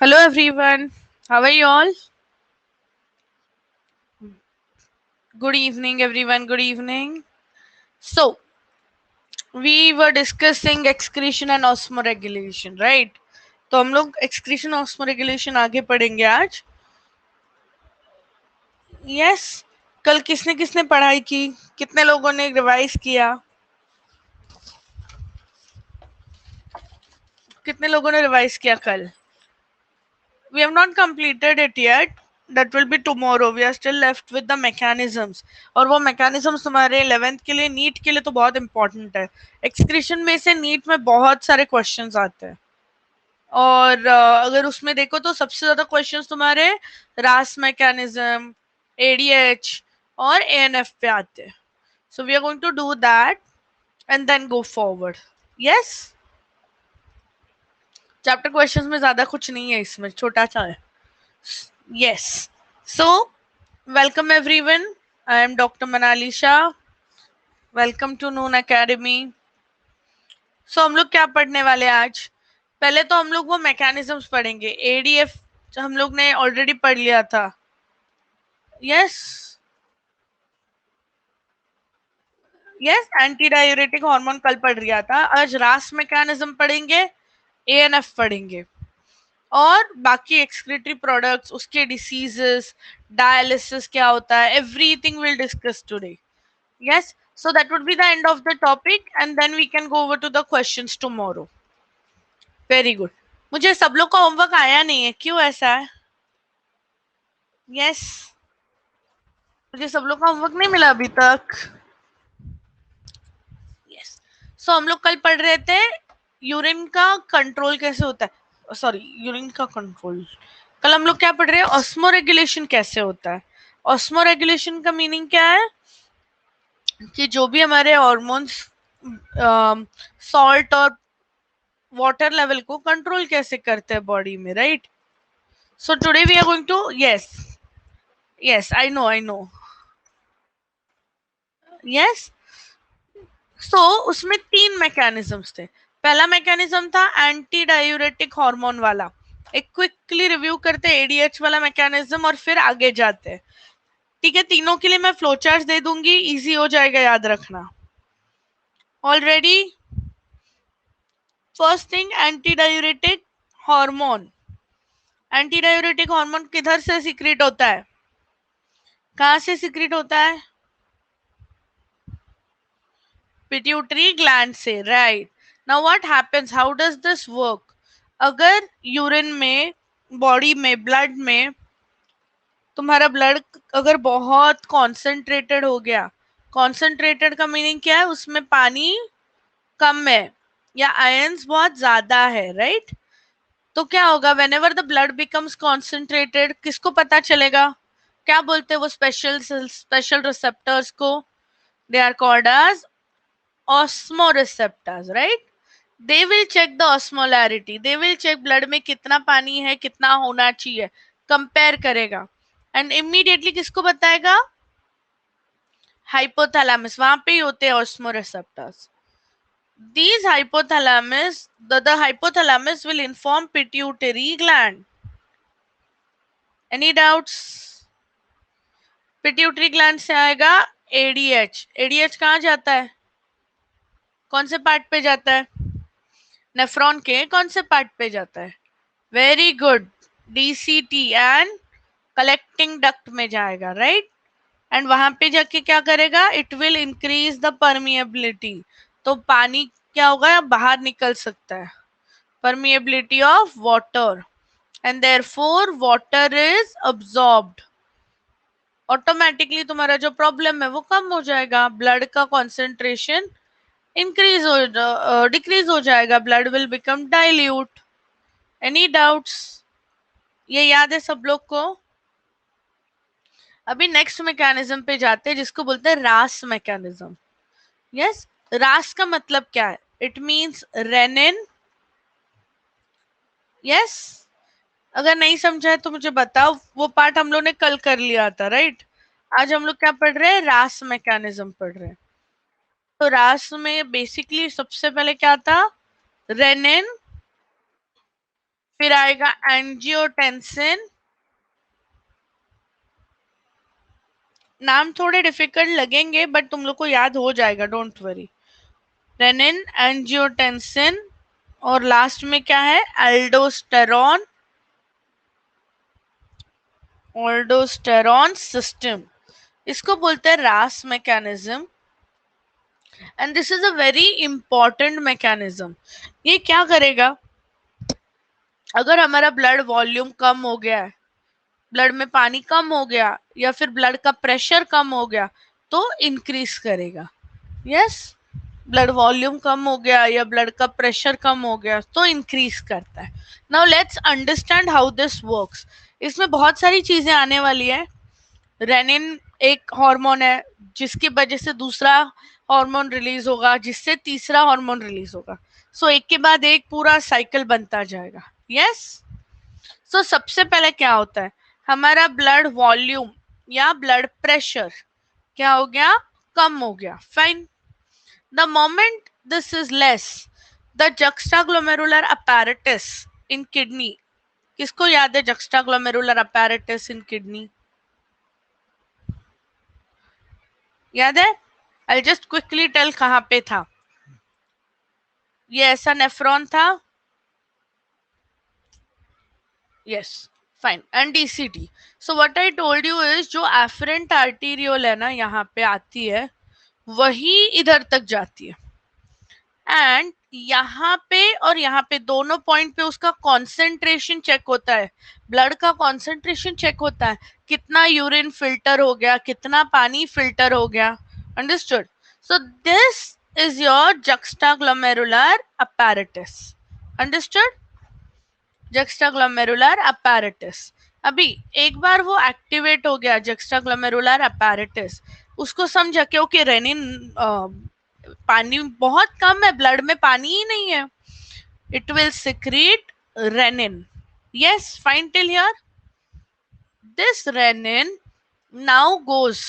Hello everyone. How are you all? Good evening everyone. Good evening. So, we were discussing excretion and osmoregulation, right? तो हम लोग excretion osmoregulation आगे पढ़ेंगे आज. Yes. कल किसने किसने पढ़ाई की? कितने लोगों ने रिवाइज किया? कितने लोगों ने रिवाइज किया कल? We have not completed it yet. That will be tomorrow. We are still left with the mechanisms. और वो mechanisms तुम्हारे 11th के लिए नीट के लिए तो बहुत important है. Excretion में से नीट में बहुत सारे questions आते हैं. और अगर उसमें देखो तो सबसे ज्यादा क्वेश्चंस तुम्हारे रास मैकेनिज्म, एडीएच और एएनएफ पे आते हैं. So we are going to do that and then go forward. Yes. Chapter questions में ज्यादा कुछ नहीं है, इसमें छोटा सा है. Yes. So, welcome everyone. I am Dr. Manali Shah. Welcome to Noon Academy. So, हम लोग क्या पढ़ने वाले आज? पहले तो हम लोग वो मैकेनिज्म्स पढ़ेंगे. एडीएफ हम लोग ने ऑलरेडी पढ़ लिया था. Yes. Yes, anti diuretic hormone कल पढ़ लिया था. आज रास मैकेनिज्म पढ़ेंगे, एएनएफ पढ़ेंगे और बाकी एक्सक्रीटरी प्रोडक्ट्स, उसके डिसीजेस, डायलिसिस क्या होता है, everything will discuss today. Yes, so that would be the end of the topic and then we can go over to the questions tomorrow. Very good. मुझे सब लोग का होमवर्क आया नहीं है, क्यों ऐसा है? Yes, मुझे सब लोग का होमवर्क नहीं मिला अभी तक. Yes. So हम लोग कल पढ़ रहे थे यूरिन का कंट्रोल कैसे होता है. सॉरी, यूरिन का कंट्रोल. कल हम लोग क्या पढ़ रहे हैं? ऑस्मो रेगुलेशन कैसे होता है. ऑस्मो रेगुलेशन का मीनिंग क्या है कि जो भी हमारे हॉर्मोन्स सॉल्ट और वाटर लेवल को कंट्रोल कैसे करते हैं बॉडी में, right? So today we are going to. Yes. Yes, I know. Yes. So उसमें 3 मैकेनिज्म्स थे. पहला मैकेनिज्म था एंटी डायूरेटिक हार्मोन वाला. एक क्विकली रिव्यू करते हैं एडीएच वाला मैकेनिज्म और फिर आगे जाते हैं. ठीक है, तीनों के लिए मैं फ्लो चार्ट दे दूंगी, इजी हो जाएगा याद रखना. Already first thing, anti diuretic hormone. Anti diuretic hormone किधर से सीक्रेट होता है? कहां से सीक्रेट होता है? पिट्यूटरी ग्लैंड से, right. Now what happens, how does this work? अगर यूरिन में, बॉडी में, ब्लड में तुम्हारा ब्लड अगर बहुत कॉन्सेंट्रेटेड हो गया, कॉन्सेंट्रेटेड का मीनिंग क्या है? उसमें पानी कम है या आयंस बहुत ज्यादा है, राइट? तो क्या होगा? When ever the blood becomes concentrated, किसको पता चलेगा? क्या बोलते हैं वो स्पेशल रिसेप्टर्स को? They are called as osmoreceptors, right? They will check the osmolarity. They will check blood में कितना पानी है, कितना होना चाहिए, कंपेयर करेगा एंड इमीडिएटली किसको बताएगा? हाइपोथैलेमस. वहां पे ही होते हैं osmoreceptors. These hypothalamus, the hypothalamus will inform pituitary gland. Any doubts? Pituitary gland से आएगा एडीएच. एडीएच कहाँ जाता है? कौन से पार्ट पे जाता है? नेफ्रॉन के कौन से पार्ट पे जाता है? Very good, DCT and collecting duct में जाएगा, राइट? एंड वहां पे जाके क्या करेगा? It will increase the permeability. तो पानी क्या होगा? बाहर निकल सकता है. Permeability of water and therefore water is absorbed. Automatically तुम्हारा जो प्रॉब्लम है वो कम हो जाएगा. ब्लड का कॉन्सेंट्रेशन इंक्रीज हो डिक्रीज हो जाएगा. Blood will become dilute. Any doubts? ये याद है सब लोग को? अभी नेक्स्ट मैकेनिज्म पे जाते हैं जिसको बोलते हैं रास मैकेनिज्म. यस. रास का मतलब क्या है? It means renin. यस. अगर नहीं समझा है तो मुझे बताओ, वो पार्ट हम लोग ने कल कर लिया था, राइट? आज हम लोग क्या पढ़ रहे हैं? रास मैकेनिज्म पढ़ रहे हैं. तो रास में बेसिकली सबसे पहले क्या था? रेनिन फिर आएगा एंजियोटेंसिन, नाम थोड़े डिफिकल्ट लगेंगे बट तुम लोग को याद हो जाएगा, डोंट वरी। रेनिन, एंजियोटेंसिन, और लास्ट में क्या है, एल्डोस्टेरॉन, एल्डोस्टेरॉन सिस्टम, इसको बोलते हैं रास mechanism. And this is a very important mechanism. ये क्या करेगा, अगर हमारा ब्लड वॉल्यूम कम हो गया है, ब्लड में पानी कम हो गया, या फिर ब्लड का प्रेशर कम हो गया, तो इंक्रीज करेगा। यस, ब्लड वॉल्यूम कम हो गया या ब्लड का प्रेशर कम हो गया तो इंक्रीज करता है। Now let's understand how this works. इसमें बहुत सारी चीजें आने वाली है। रेनिन एक हार्मोन है जिसकी वजह से दूसरा हार्मोन रिलीज होगा, जिससे तीसरा हार्मोन रिलीज होगा। सो एक के बाद एक पूरा साइकिल बनता जाएगा। यस, सो सबसे पहले क्या होता है, हमारा ब्लड वॉल्यूम या ब्लड प्रेशर क्या हो गया, कम हो गया। Fine, the moment this is less, the juxtaglomerular apparatus in kidney, किसको याद है juxtaglomerular apparatus in kidney, याद है? आई जस्ट क्विकली टेल कहाँ पे था। ये ऐसा नेफ्रॉन था। Yes, fine, and DCT. So what I told you is, जो एफरेंट आर्टीरियोल है ना यहाँ पे आती है, वही इधर तक जाती है। एंड यहाँ पे और यहाँ पे दोनों पॉइंट पे उसका कॉन्सेंट्रेशन चेक होता है, ब्लड का कॉन्सेंट्रेशन चेक होता है, कितना यूरिन फिल्टर हो गया, कितना पानी फिल्टर हो गया। Understood? So this is your juxtaglomerular apparatus. Understood? juxtaglomerular apparatus। अभी एक बार वो एक्टिवेट हो गया juxtaglomerular apparatus, उसको समझा कि ओके रेनिन, पानी बहुत कम है, ब्लड में पानी ही नहीं है, it will secrete renin. Yes, fine till here. This renin now goes,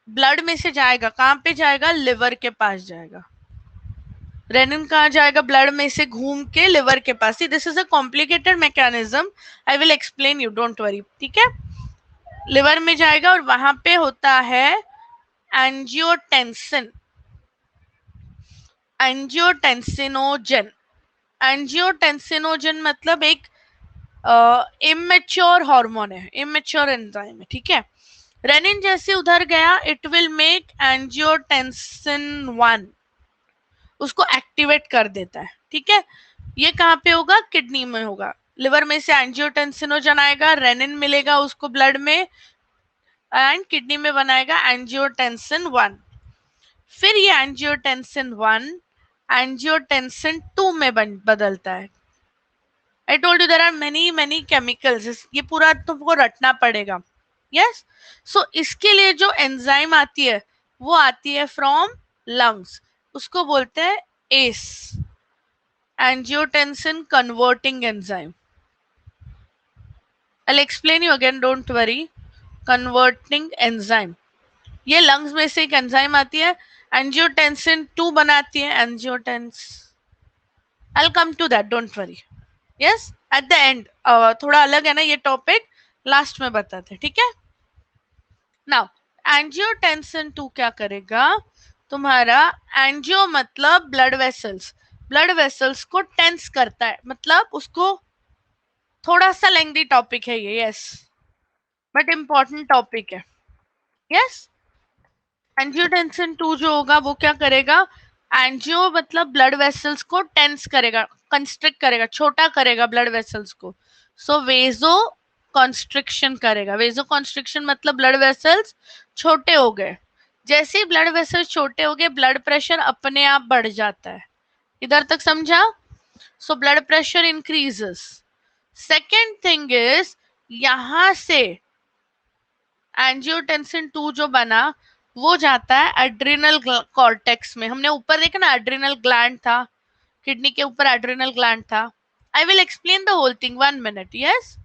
blood में से जाएगा, कहां पे जाएगा, लिवर के पास जाएगा। रेनिन कहाँ जाएगा, ब्लड में से घूम के लिवर के पास। This is a complicated mechanism, I will explain you, don't worry, ठीक है। लिवर में जाएगा और वहां पे होता है एंजियोटेंसिन, एंजियोटेंसिनोजन। एंजियोटेंसिनोजन मतलब एक इमेच्योर हार्मोन है, इमेच्योर एंजाइम है, ठीक है। रेनिन जैसे उधर गया, इट विल मेक एंजियोटेंसिन 1, उसको एक्टिवेट कर देता है, ठीक है। ये कहाँ पे होगा, किडनी में होगा। लिवर में से एंजियोटेंसिनोजन आएगा, रेनिन मिलेगा उसको ब्लड में, एंड किडनी में बनाएगा एंजियोटेंसिन 1। फिर ये एंजियोटेंसिन 1 एंजियोटेंसिन 2 में बदलता है। I told you there are many many chemicals, ये पूरा तुमको रटना पड़ेगा। यस, सो इसके लिए जो एंजाइम आती है वो आती है फ्रॉम लंग्स, उसको बोलते हैं S, angiotensin converting enzyme. I'll explain you again, don't worry. Converting enzyme, ये लंग्स में से एक एंजाइम आती है, एंजियोटेंसिन 2 बनाती है, angiotensin, I will come to that, don't worry. Yes, at the end, थोड़ा अलग है ना ये टॉपिक, लास्ट में बताते हैं, ठीक है। नाउ एंजियोटेंसिन 2 क्या करेगा, तुम्हारा एंजियो मतलब ब्लड वेसल्स, ब्लड वेसल्स को टेंस करता है, मतलब उसको, थोड़ा सा लेंथी टॉपिक है ये, यस, बट इंपॉर्टेंट टॉपिक है। यस, एंजियोटेंसिन 2 जो होगा वो क्या करेगा, एंजियो मतलब ब्लड वेसल्स को टेंस करेगा, कंस्ट्रिक्ट करेगा, छोटा करेगा ब्लड वेसल्स को। सो वेजो कॉन्स्ट्रिक्शन करेगा, वेजो कॉन्स्ट्रिक्शन मतलब ब्लड वेसल्स छोटे हो गए। जैसे ही ब्लड वेसल्स छोटे हो गए, ब्लड प्रेशर अपने आप बढ़ जाता है। इधर तक समझा? So blood pressure increases. Second thing is, यहां से एंजियोटेंसिन 2 जो बना वो जाता है एड्रिनल कॉर्टेक्स में। हमने ऊपर देखा ना, एड्रिनल ग्लैंड था, किडनी के ऊपर एड्रिनल ग्लैंड था। I will explain the whole thing, 1 minute. Yes,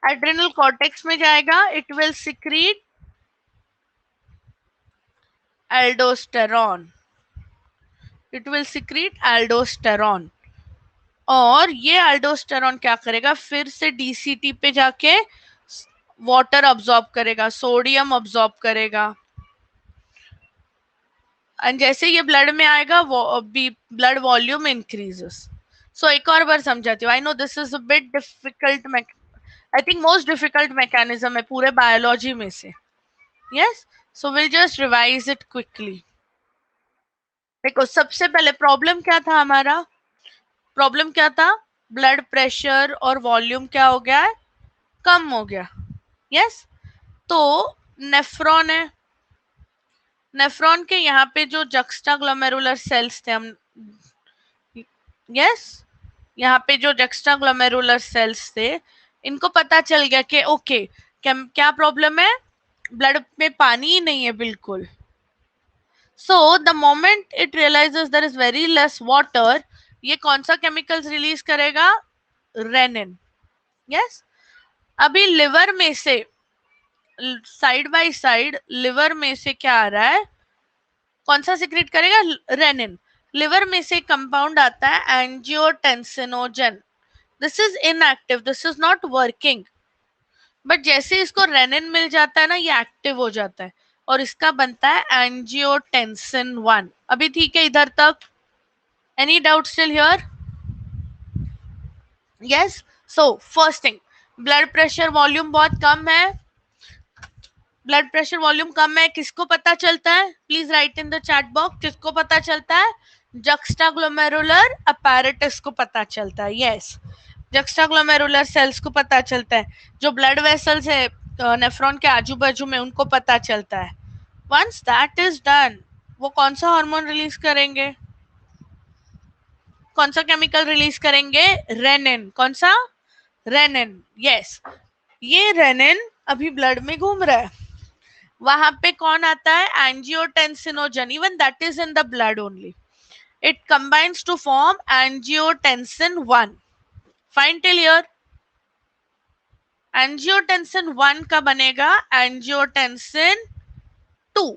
adrenal cortex में जाएगा, it will secrete aldosterone, it will secrete aldosterone. और ये अल्डोस्टेरॉन क्या करेगा, फिर से डीसीटी पे जाके वाटर अब्सॉर्ब करेगा, सोडियम अब्सॉर्ब करेगा, एंड जैसे ये ब्लड में आएगा वो ब्लड वॉल्यूम इंक्रीजेस. सो एक और बार समझाती हूँ. I know this is a bit difficult, I think most difficult mechanism है पूरे बायोलॉजी में से. Yes, so will just revise it quickly. देखो सबसे पहले प्रॉब्लम क्या था हमारा, प्रॉब्लम क्या था, ब्लड प्रेशर और वॉल्यूम क्या हो गया है, कम हो गया. यस, तो नेफ्रॉन है, नेफ्रॉन के यहाँ पे जो जक्स्टा ग्लोमेरुलर सेल्स थे हम, यस, यहाँ पे जो जक्स्टा ग्लोमेरुलर सेल्स थे, इनको पता चल गया कि ओके क्या प्रॉब्लम है, ब्लड में पानी ही नहीं है बिल्कुल. So the moment it realises there is very less water, ये कौन सा केमिकल्स रिलीज करेगा, रेनिन. यस, अभी लिवर में से साइड बाय साइड लिवर में से क्या आ रहा है, कौन सा सिक्रेट करेगा, रेनिन. लिवर में से कंपाउंड आता है angiotensinogen. This is inactive, this is not working, but जैसे इसको रेनिन मिल जाता है ना, ये एक्टिव हो जाता है और इसका बनता है एंजियोटेंसिन 1. अभी ठीक है इधर तक, any doubt still here. Yes, so first thing, blood pressure volume बहुत कम है, ब्लड प्रेशर वॉल्यूम कम है, किसको पता चलता है, please write in the chat box, किसको पता चलता है, जक्स्टाग्लोमेरुलर अपैरेटस को पता चलता है. यस, जक्स्टाग्लोमेरुलर सेल्स को पता चलता है, जो ब्लड वेसल्स है नेफ्रॉन के आजू बाजू में उनको पता चलता है. वंस दैट इज डन, वो कौन सा हार्मोन रिलीज करेंगे, कौन सा केमिकल रिलीज करेंगे, रेनिन. कौन सा, रेनिन. यस, ये रेनिन अभी ब्लड में घूम रहा है, वहां पे कौन आता है, angiotensinogen, even that is in the blood only. It combines to form angiotensin 1. Fine till here. Angiotensin 1 का बनेगा एंजियोटेंसिन 2.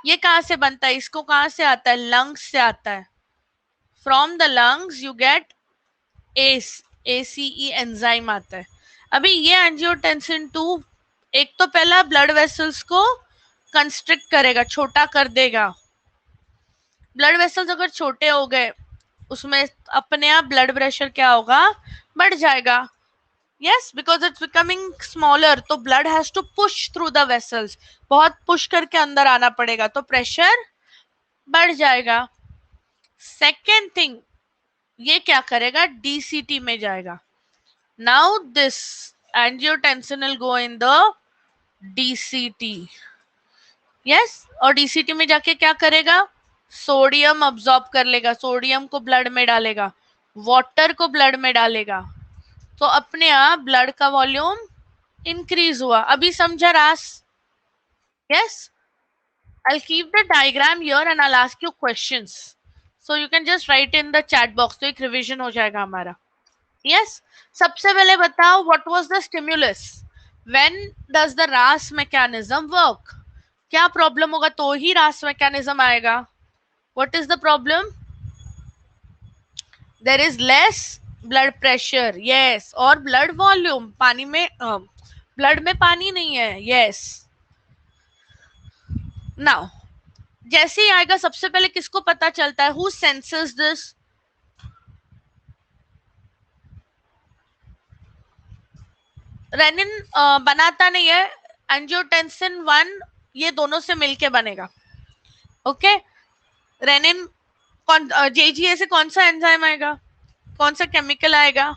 ये कहां से बनता है, इसको कहां से आता है, लंग्स से आता है. From the lungs you get S, ACE enzyme आता है. अभी ये एंजियोटेंसिन 2 एक तो पहला ब्लड वेसल्स को कंस्ट्रिक्ट करेगा, छोटा कर देगा. ब्लड वेसल्स अगर छोटे हो गए, उसमें अपने आप ब्लड प्रेशर क्या होगा, बढ़ जाएगा. Yes, because it's becoming smaller, तो blood has to push through the vessels, बहुत पुश करके अंदर आना पड़ेगा, तो प्रेशर बढ़ जाएगा. सेकेंड थिंग, ये क्या करेगा, डीसीटी में जाएगा. Now this angiotensin will go in the DCT. Yes, और डीसीटी में जाके क्या करेगा, सोडियम अब्सॉर्ब कर लेगा, सोडियम को ब्लड में डालेगा, वाटर को ब्लड में डालेगा, तो अपने आप ब्लड का वॉल्यूम इंक्रीज हुआ. अभी समझा रास. Yes, I'll keep the diagram here and I'll ask you questions, so you can just write in the chat box, तो एक रिवीजन हो जाएगा हमारा. Yes, सबसे पहले बताओ what was the stimulus, when does the RAS mechanism work, क्या problem होगा तो ही RAS mechanism आएगा. What is the problem, there is less blood pressure. Yes, और blood volume, पानी में ब्लड में पानी नहीं है. Yes, now जैसे ही आएगा सबसे पहले किसको पता चलता है, हु सेंसेस दिस, रेनिन बनाता नहीं है, एंजियोटेंसिन 1 ये दोनों से मिलके बनेगा. ओके, रेनिन कौन, जेजीए से कौन सा एंजाइम आएगा, कौन सा केमिकल आएगा,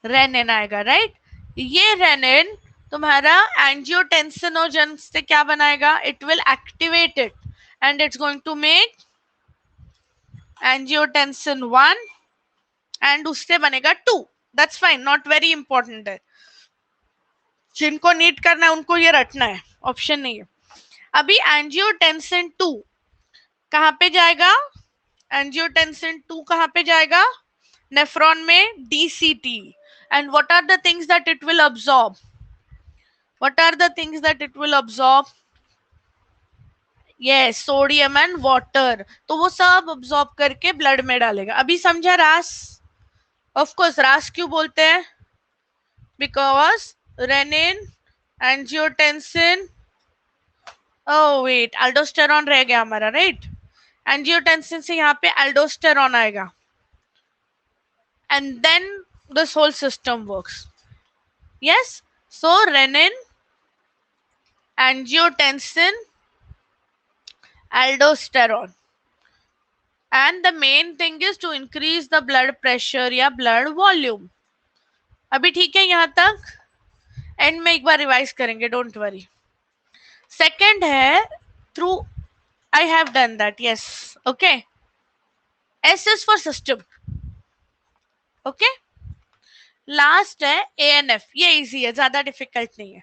रेनिन आएगा. राइट, ये रेनिन तुम्हारा एंजियोटेंसिनोजन से क्या बनाएगा, it will activate it and it's going to make angiotensin 1 and उससे बनेगा 2. That's fine, not very important है, जिनको नीट करना है उनको ये रटना है, ऑप्शन नहीं है. अभी एंजियोटेंसिन 2 कहां पे जाएगा, एंजियोटेंसिन 2 कहां पे जाएगा, नेफ्रॉन में, DCT. And what are the things that it will absorb, what are the things that it will absorb, yes, sodium and water, तो वो सब अब्सॉर्ब करके ब्लड में डालेगा। अभी समझा रास? ऑफ कोर्स रास क्यों बोलते हैं? Because renin, angiotensin, oh wait, aldosterone रह गया हमारा, राइट? एंजियोटेंसिन से यहाँ पे एल्डोस्टेरॉन आएगा, and then this whole system works. Yes, so renin, angiotensin, aldosterone, and the main thing is to increase the blood pressure या blood volume. अभी ठीक है यहाँ तक? एंड में एक बार रिवाइज करेंगे, डोंट वरी। सेकंड है through, I have done that, yes, okay. S is for system, okay. Last है एएनएफ, ये इजी है, ज्यादा डिफिकल्ट नहीं है।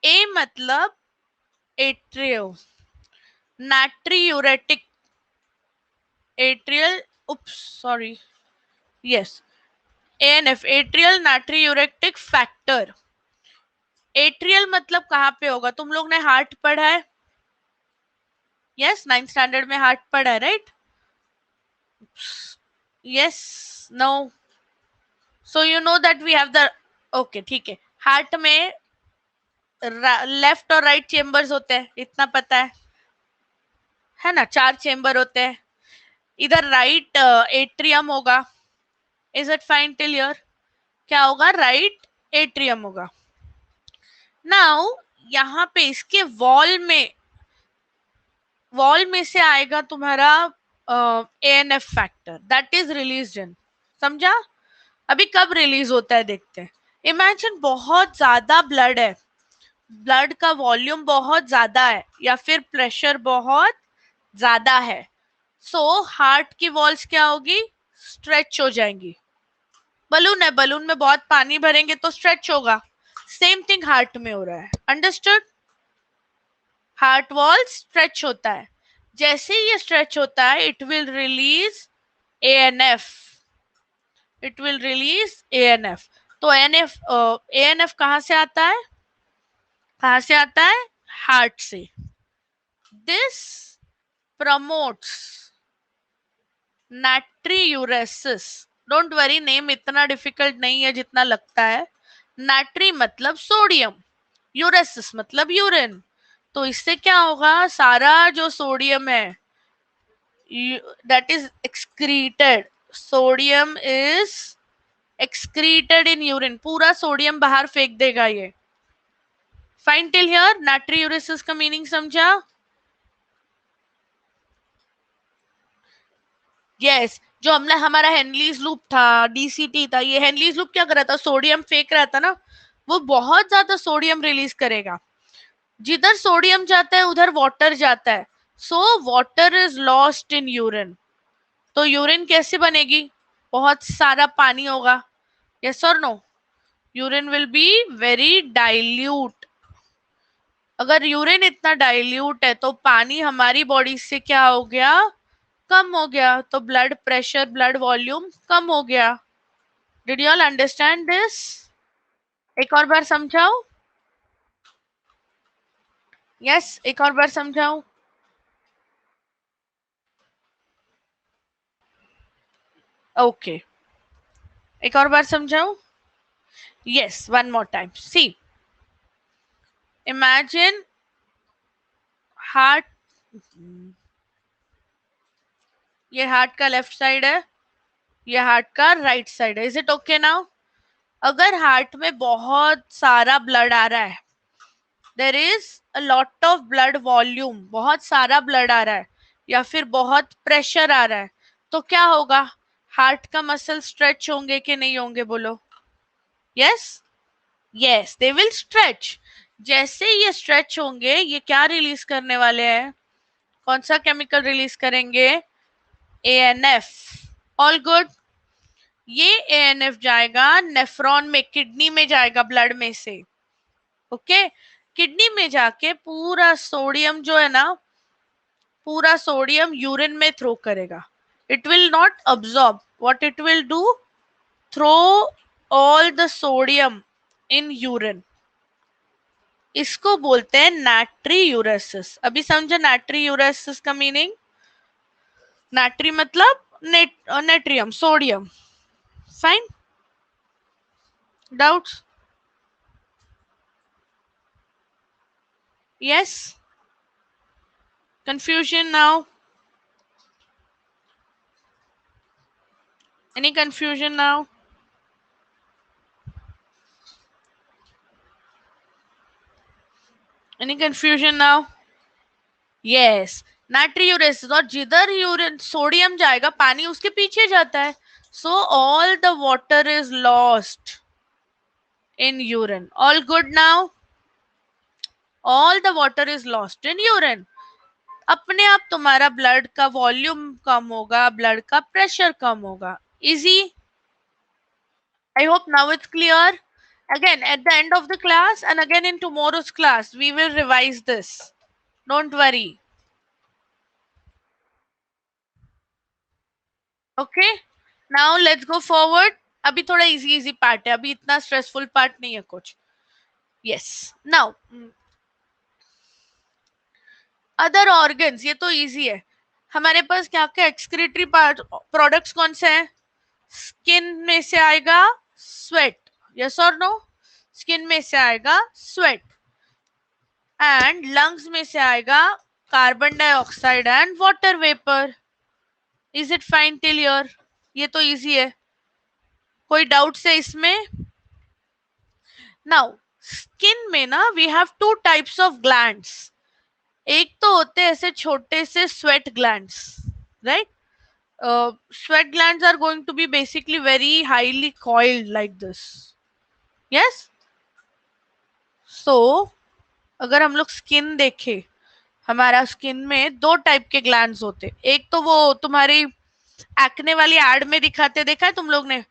ए मतलब atrio, natriuretic, atrial, oops sorry, yes, ANF, atrial natriuretic factor. Atrial मतलब कहाँ पे होगा? तुम लोग ने हार्ट पढ़ा है? यस, 9th स्टैंडर्ड में हार्ट पढ़ा है, right? Yes, no, so you know that we have the, okay ठीक है। हार्ट में लेफ्ट और राइट चेम्बर्स होते हैं, इतना पता है ना? 4 चेम्बर होते हैं। इधर राइट एट्रियम होगा, is it fine till here? क्या होगा? राइट एट्रियम होगा। नाउ यहाँ पे इसके वॉल में से आएगा तुम्हारा ANF factor, that is released in, समझा? अभी कब रिलीज होता है देखते हैं। इमेजिन बहुत ज्यादा ब्लड है, ब्लड का वॉल्यूम बहुत ज्यादा है या फिर प्रेशर बहुत ज्यादा है, सो हार्ट की वॉल्स क्या होगी? स्ट्रेच हो जाएंगी। बलून है, बलून में बहुत पानी भरेंगे तो स्ट्रेच होगा, सेम थिंग हार्ट में हो रहा है, अंडरस्टूड? हार्ट वॉल स्ट्रेच होता है, जैसे ही ये स्ट्रेच होता है it will release ANF, it will release ANF. तो एएनएफ कहां से आता है? कहां से आता है? हार्ट से। This promotes natriuresis, don't worry, name इतना डिफिकल्ट नहीं है जितना लगता है। नाट्री मतलब सोडियम, यूरेसिस मतलब यूरिन, तो इससे क्या होगा? सारा जो सोडियम है that is excreted, sodium is excreted in urine, पूरा सोडियम बाहर फेंक देगा ये। Fine till here? नाट्रियूरेसिस का मीनिंग समझा? यस, जो हमने हमारा हेनलीज लूप था, डीसीटी था, ये हेनलीज लूप क्या कर रहा था? सोडियम फेंक रहा था ना, वो बहुत ज्यादा सोडियम रिलीज करेगा। जिधर सोडियम जाता है उधर वाटर जाता है, so water is lost in urine. तो यूरिन कैसे बनेगी? बहुत सारा पानी होगा, यस और no? Urine will be very dilute. अगर यूरिन इतना डाइल्यूट है तो पानी हमारी बॉडी से क्या हो गया? कम हो गया, तो ब्लड प्रेशर, ब्लड वॉल्यूम कम हो गया। Did you all understand this? एक और बार समझाओ? यस, एक और बार समझाओ? ओके, एक और बार समझाओ? Yes, one more time. See, imagine heart, ये हार्ट का लेफ्ट साइड है, ये हार्ट का राइट साइड है, इज इट ओके नाउ? अगर हार्ट में बहुत सारा ब्लड आ रहा है, there is a lot of blood volume, बहुत सारा ब्लड आ रहा है या फिर बहुत प्रेशर आ रहा है, तो क्या होगा? हार्ट का मसल स्ट्रेच होंगे कि नहीं होंगे? बोलो। Yes, yes, they will stretch. जैसे ये स्ट्रेच होंगे, ये क्या रिलीज करने वाले हैं? कौन सा केमिकल रिलीज करेंगे? एएनएफ। All good. ये एएनएफ जाएगा नेफ्रॉन में, किडनी में जाएगा, ब्लड में से, ओके। किडनी में जाके पूरा सोडियम जो है ना, पूरा सोडियम यूरिन में थ्रो करेगा। It will not absorb, what it will do? Throw all the sodium in urine, इसको बोलते हैं नाट्रीयूरेसिस। अभी समझो नाट्रीयूरेसिस का मीनिंग। नाट्री मतलब natrium, sodium. Fine, doubts? Yes, confusion now? Any confusion now? Any confusion now? Yes, नाट्रीयूरेसिस। और जिधर यूरिन सोडियम जाएगा पानी उसके पीछे जाता है, so all the water is lost in urine. All good now? All the water is lost in urine. अपने आप तुम्हारा ब्लड का वॉल्यूम कम होगा, ब्लड का प्रेशर कम होगा। Easy? I hope now it's clear. Again, at the end of the class and again in tomorrow's class, we will revise this. Don't worry. Okay? Now let's go forward. अभी थोड़ा easy part है, अभी इतना stressful part नहीं है कुछ. Yes. Now, other organs, ये तो easy है. हमारे पास क्या क्या excretory products कौन से हैं? Skin में से आएगा sweat. Yes or no? Skin में से आएगा sweat. And lungs में से आएगा carbon dioxide and water vapor. Is it fine till here? ये तो easy है. कोई डाउट्स है इसमें? नाउ स्किन में ना we have two types of glands. एक तो होते हैं ऐसे छोटे से sweat glands, right? Sweat glands are going to be basically very highly coiled like this. Yes, so अगर हम लोग स्किन देखें, हमारा स्किन में दो टाइप के ग्लैंड्स होते. एक तो वो तुम्हारी एक्ने वाली एड में दिखाते, देखा है तुम लोग ने?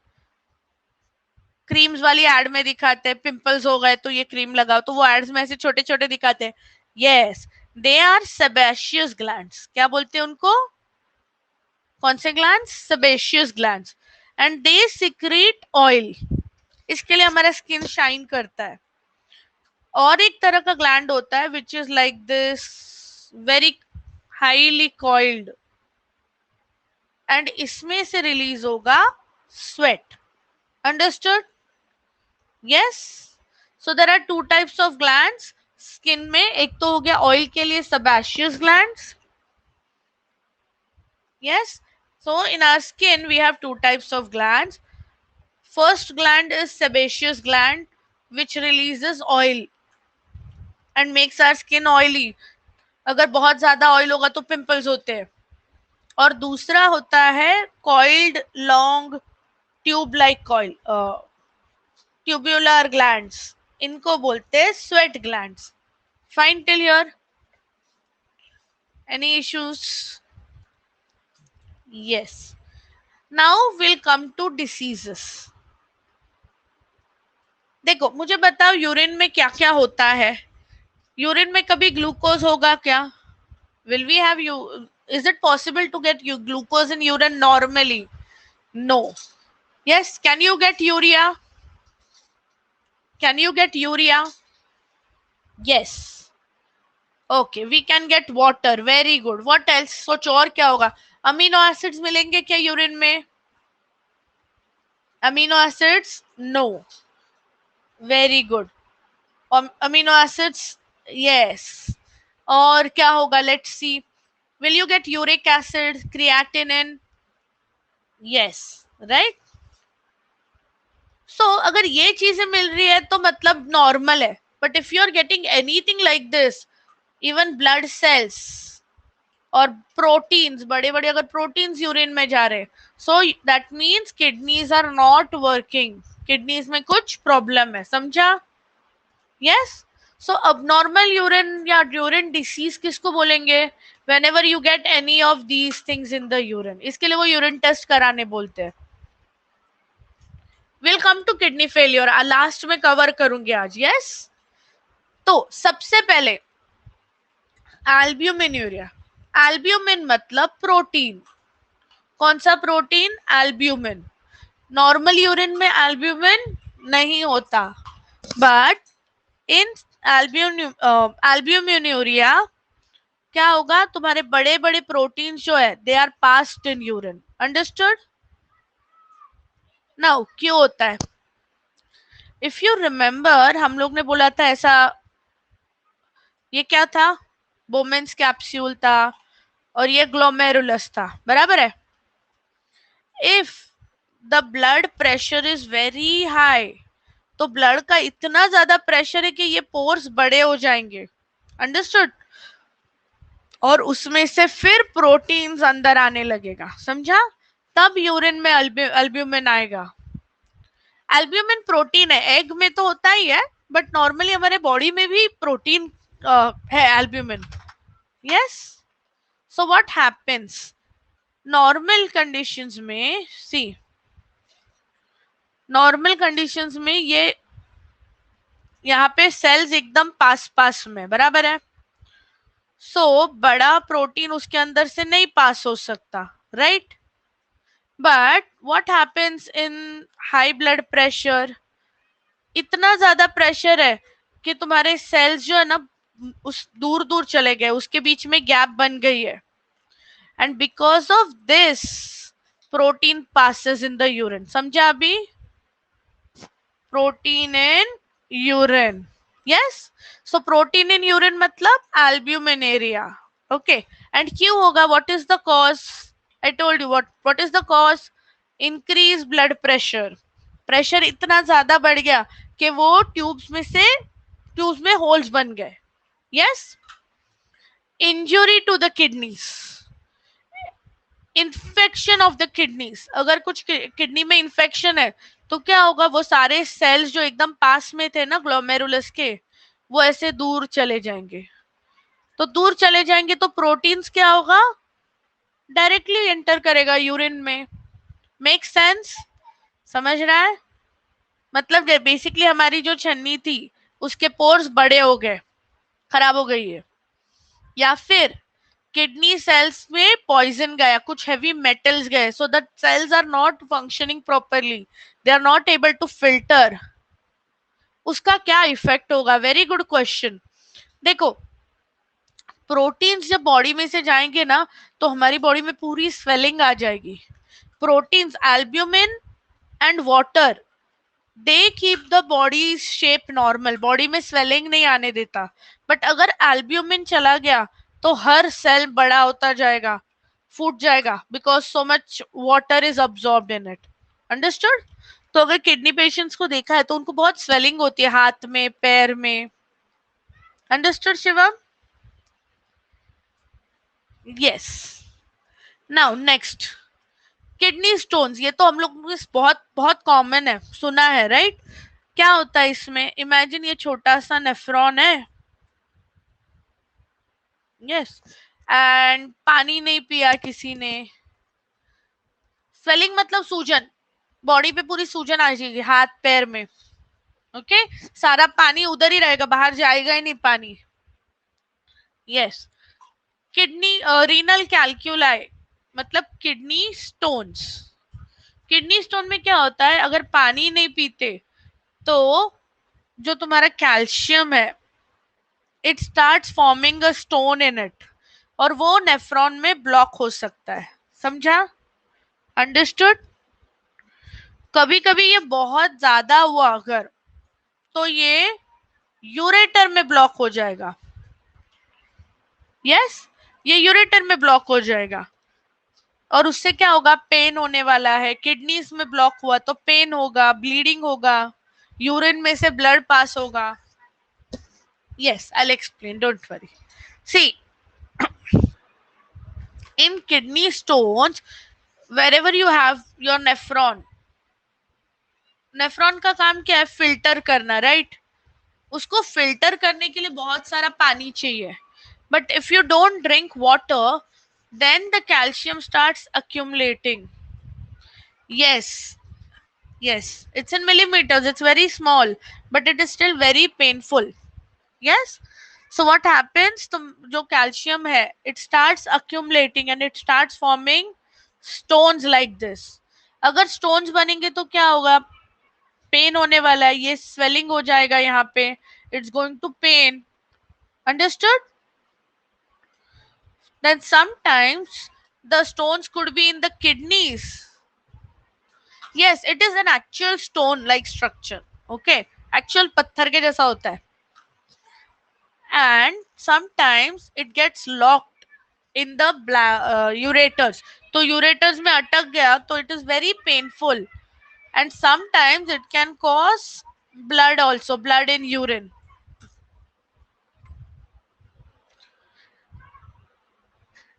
क्रीम्स वाली एड में दिखाते हैं, पिंपल्स हो गए तो ये क्रीम लगाओ, तो वो एड्स में ऐसे छोटे छोटे दिखाते हैं. Yes, they are sebaceous glands. क्या बोलते हैं उनको? कौन से glands? Sebaceous glands. And they secrete oil. इसके लिए हमारा स्किन शाइन करता है. और एक तरह का ग्लैंड होता है which is like this, very highly coiled, and इसमें से रिलीज होगा sweat. Understood? Yes. So there are two types of glands skin में. एक तो हो गया ऑयल के लिए sebaceous glands. Yes. So in our skin we have two types of glands. First gland is sebaceous gland which releases oil and makes our skin oily. अगर बहुत ज्यादा ऑयल होगा तो पिंपल्स होते हैं. और दूसरा होता है coiled long tube like coil, tubular glands. इनको बोलते हैं sweat glands. Fine till here? Any issues? Yes. Now we'll come to diseases. देखो मुझे बताओ यूरिन में क्या क्या होता है. यूरिन में कभी ग्लूकोज होगा क्या? Will we have you? Is it possible to get you glucose in urine normally? No. Yes. Can you get urea? Can you get urea? Yes. Okay. We can get water. Very good. What else? सोचो और क्या होगा. Amino acids मिलेंगे क्या urine में? Amino acids? No. Very good. Amino acids? Yes. और क्या होगा? Let's see. Will you get uric acid, creatinine? Yes, right. So अगर ये चीजें मिल रही है तो मतलब नॉर्मल है. But if you are getting anything like this, even blood cells और प्रोटीन्स, बड़े बड़े अगर प्रोटीन्स यूरिन में जा रहे, so that means kidneys are not working. Kidneys में कुछ प्रॉब्लम है. समझा? यस. सो abnormal urine या urine disease किसको बोलेंगे? whenever you get any of these things in the urine. इसके लिए वो urine test कराने बोलते हैं. we'll come to kidney failure. Last में कवर करूंगी आज. यस. तो सबसे पहले albuminuria. albumin मतलब प्रोटीन. कौन सा प्रोटीन? albumin. नॉर्मल यूरिन में albumin नहीं होता, बट इन एल्ब्यूमिन्यूरिया क्या होगा, तुम्हारे बड़े बड़े प्रोटीन्स जो है they are passed in urine. Understood? Now क्यों होता है? इफ यू रिमेम्बर, हम लोग ने बोला था ऐसा, ये क्या था, बोमेंस कैप्सूल था और ये ग्लोमेरुलस था, बराबर है। If the blood pressure is very high, तो ब्लड का इतना ज्यादा प्रेशर है कि ये पोर्स बड़े हो जाएंगे। अंडरस्टूड? और उसमें से फिर प्रोटीन्स अंदर आने लगेगा, समझा? तब यूरिन में अल्ब्यूमिन आएगा। एल्ब्यूमिन प्रोटीन है, एग में तो होता ही है, बट नॉर्मली हमारे बॉडी में भी प्रोटीन है albumin. Yes. So what happens, normal conditions में, सी, नॉर्मल कंडीशंस में ये यहाँ पे सेल्स एकदम पास पास में, बराबर है। सो बड़ा प्रोटीन उसके अंदर से नहीं पास हो सकता, right? But what happens in high blood pressure, इतना ज्यादा प्रेशर है कि तुम्हारे सेल्स जो है ना उस दूर दूर चले गए, उसके बीच में गैप बन गई है, and because of this protein passes in the urine. समझा अभी? Protein in urine, yes. So protein in urine मतलब एल्ब्यूमिन एरिया, ओके। एंड क्यों होगा, what is the cause? I told you what is the cause, increase blood pressure. Pressure इतना ज्यादा बढ़ गया कि वो ट्यूब्स में होल्स बन गए। Yes. Injury to the kidneys, infection of the kidneys, अगर कुछ किडनी में इन्फेक्शन है तो क्या होगा, वो सारे सेल्स जो एकदम पास में थे ना ग्लोमेरुलस के, वो ऐसे दूर चले जाएंगे। तो दूर चले जाएंगे तो प्रोटीन्स क्या होगा, डायरेक्टली एंटर करेगा यूरिन में। Make sense? समझ रहा है? मतलब बेसिकली हमारी जो छन्नी थी उसके पोर्स बड़े हो गए, खराब हो गई है, या फिर किडनी सेल्स में पॉइजन गया, कुछ हेवी मेटल्स गए, so that cells are not functioning properly, they are not able to filter. उसका क्या इफेक्ट होगा? Very good question. देखो, प्रोटीन्स जब बॉडी में से जाएंगे ना तो हमारी बॉडी में पूरी स्वेलिंग आ जाएगी। Proteins, albumin and water, they keep the body shape normal, body में स्वेलिंग नहीं आने देता। बट अगर एल्ब्यूमिन चला गया तो हर सेल बड़ा होता जाएगा, फूट जाएगा, because so much water is absorbed in it. Understood? तो अगर किडनी पेशेंट्स को देखा है तो उनको बहुत स्वेलिंग होती है हाथ में, पैर में। Understood Shivam? Yes. Now next, kidney stones, ये तो हम लोग बहुत बहुत कॉमन है, सुना है, राइट? क्या होता है इसमें, इमेजिन ये छोटा सा नेफ्रॉन है, यस, एंड पानी नहीं पिया किसी ने, स्वेलिंग मतलब सूजन, बॉडी पे पूरी सूजन आ जाएगी हाथ पैर में, ओके। सारा पानी उधर ही रहेगा, बाहर जाएगा ही नहीं पानी। यस। किडनी रीनल कैल्क्यूलाई मतलब किडनी स्टोन्स। किडनी स्टोन में क्या होता है, अगर पानी नहीं पीते तो जो तुम्हारा कैल्शियम है, it starts forming a stone in it, और वो नेफ्रॉन में ब्लॉक हो सकता है। समझा? अंडरस्टूड? कभी कभी ये बहुत ज्यादा हुआ अगर, तो ये यूरेटर में ब्लॉक हो जाएगा। यस, ये यूरेटर में ब्लॉक हो जाएगा, और उससे क्या होगा, पेन होने वाला है। किडनीज में ब्लॉक हुआ तो पेन होगा, ब्लीडिंग होगा, यूरिन में से ब्लड पास होगा। Yes, I will explain, don't worry. See, in kidney stones, wherever you have your nephron, nephron का काम क्या है, फिल्टर करना, राइट? उसको फिल्टर करने के लिए बहुत सारा पानी चाहिए, but if you don't drink water then the calcium starts accumulating. Yes, yes, it's in millimeters, it's very small, but it is still very painful. Yes. So what happens, तो जो calcium है, it starts accumulating and it starts forming stones like this. अगर stones बनेंगे तो क्या होगा, pen होने वाला है, ये स्वेलिंग हो जाएगा यहाँ पे, it's going to pain. Understood? Then sometimes the stones could be in the kidneys. Yes, it is an actual stone like structure. Okay, actual पत्थर के जैसा होता है. And sometimes it gets locked in the ureters. तो ureters में अटक गया तो it is very painful. And sometimes it can cause blood also, blood in urine.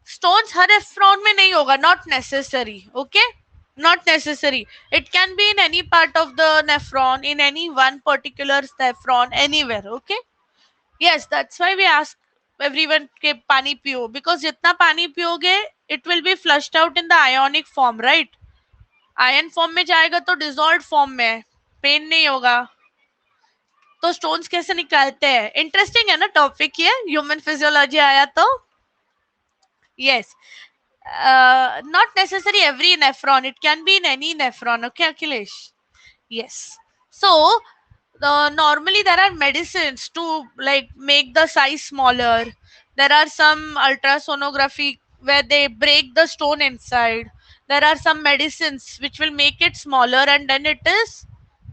Stones her Efron में नहीं होगा, not necessary. Okay, not necessary. It can be in any part of the nephron, in any one particular nephron, anywhere. Okay. Yes, that's why we ask everyone के पानी पियो, because जितना पानी पियोगे it will be flushed out in the ionic form, right? Ion form में जाएगा तो dissolve form में, पेन नहीं होगा. तो स्टोन्स कैसे निकालते हैं? इंटरेस्टिंग है ना टॉपिक ये, ह्यूमन फिजियोलॉजी आया तो. Yes, not necessary every nephron, it can be in any nephron. Okay, Akhilesh? Yes. So normally there are medicines to like make the size smaller. There are some ultrasonography where they break the stone inside. There are some medicines which will make it smaller and then it is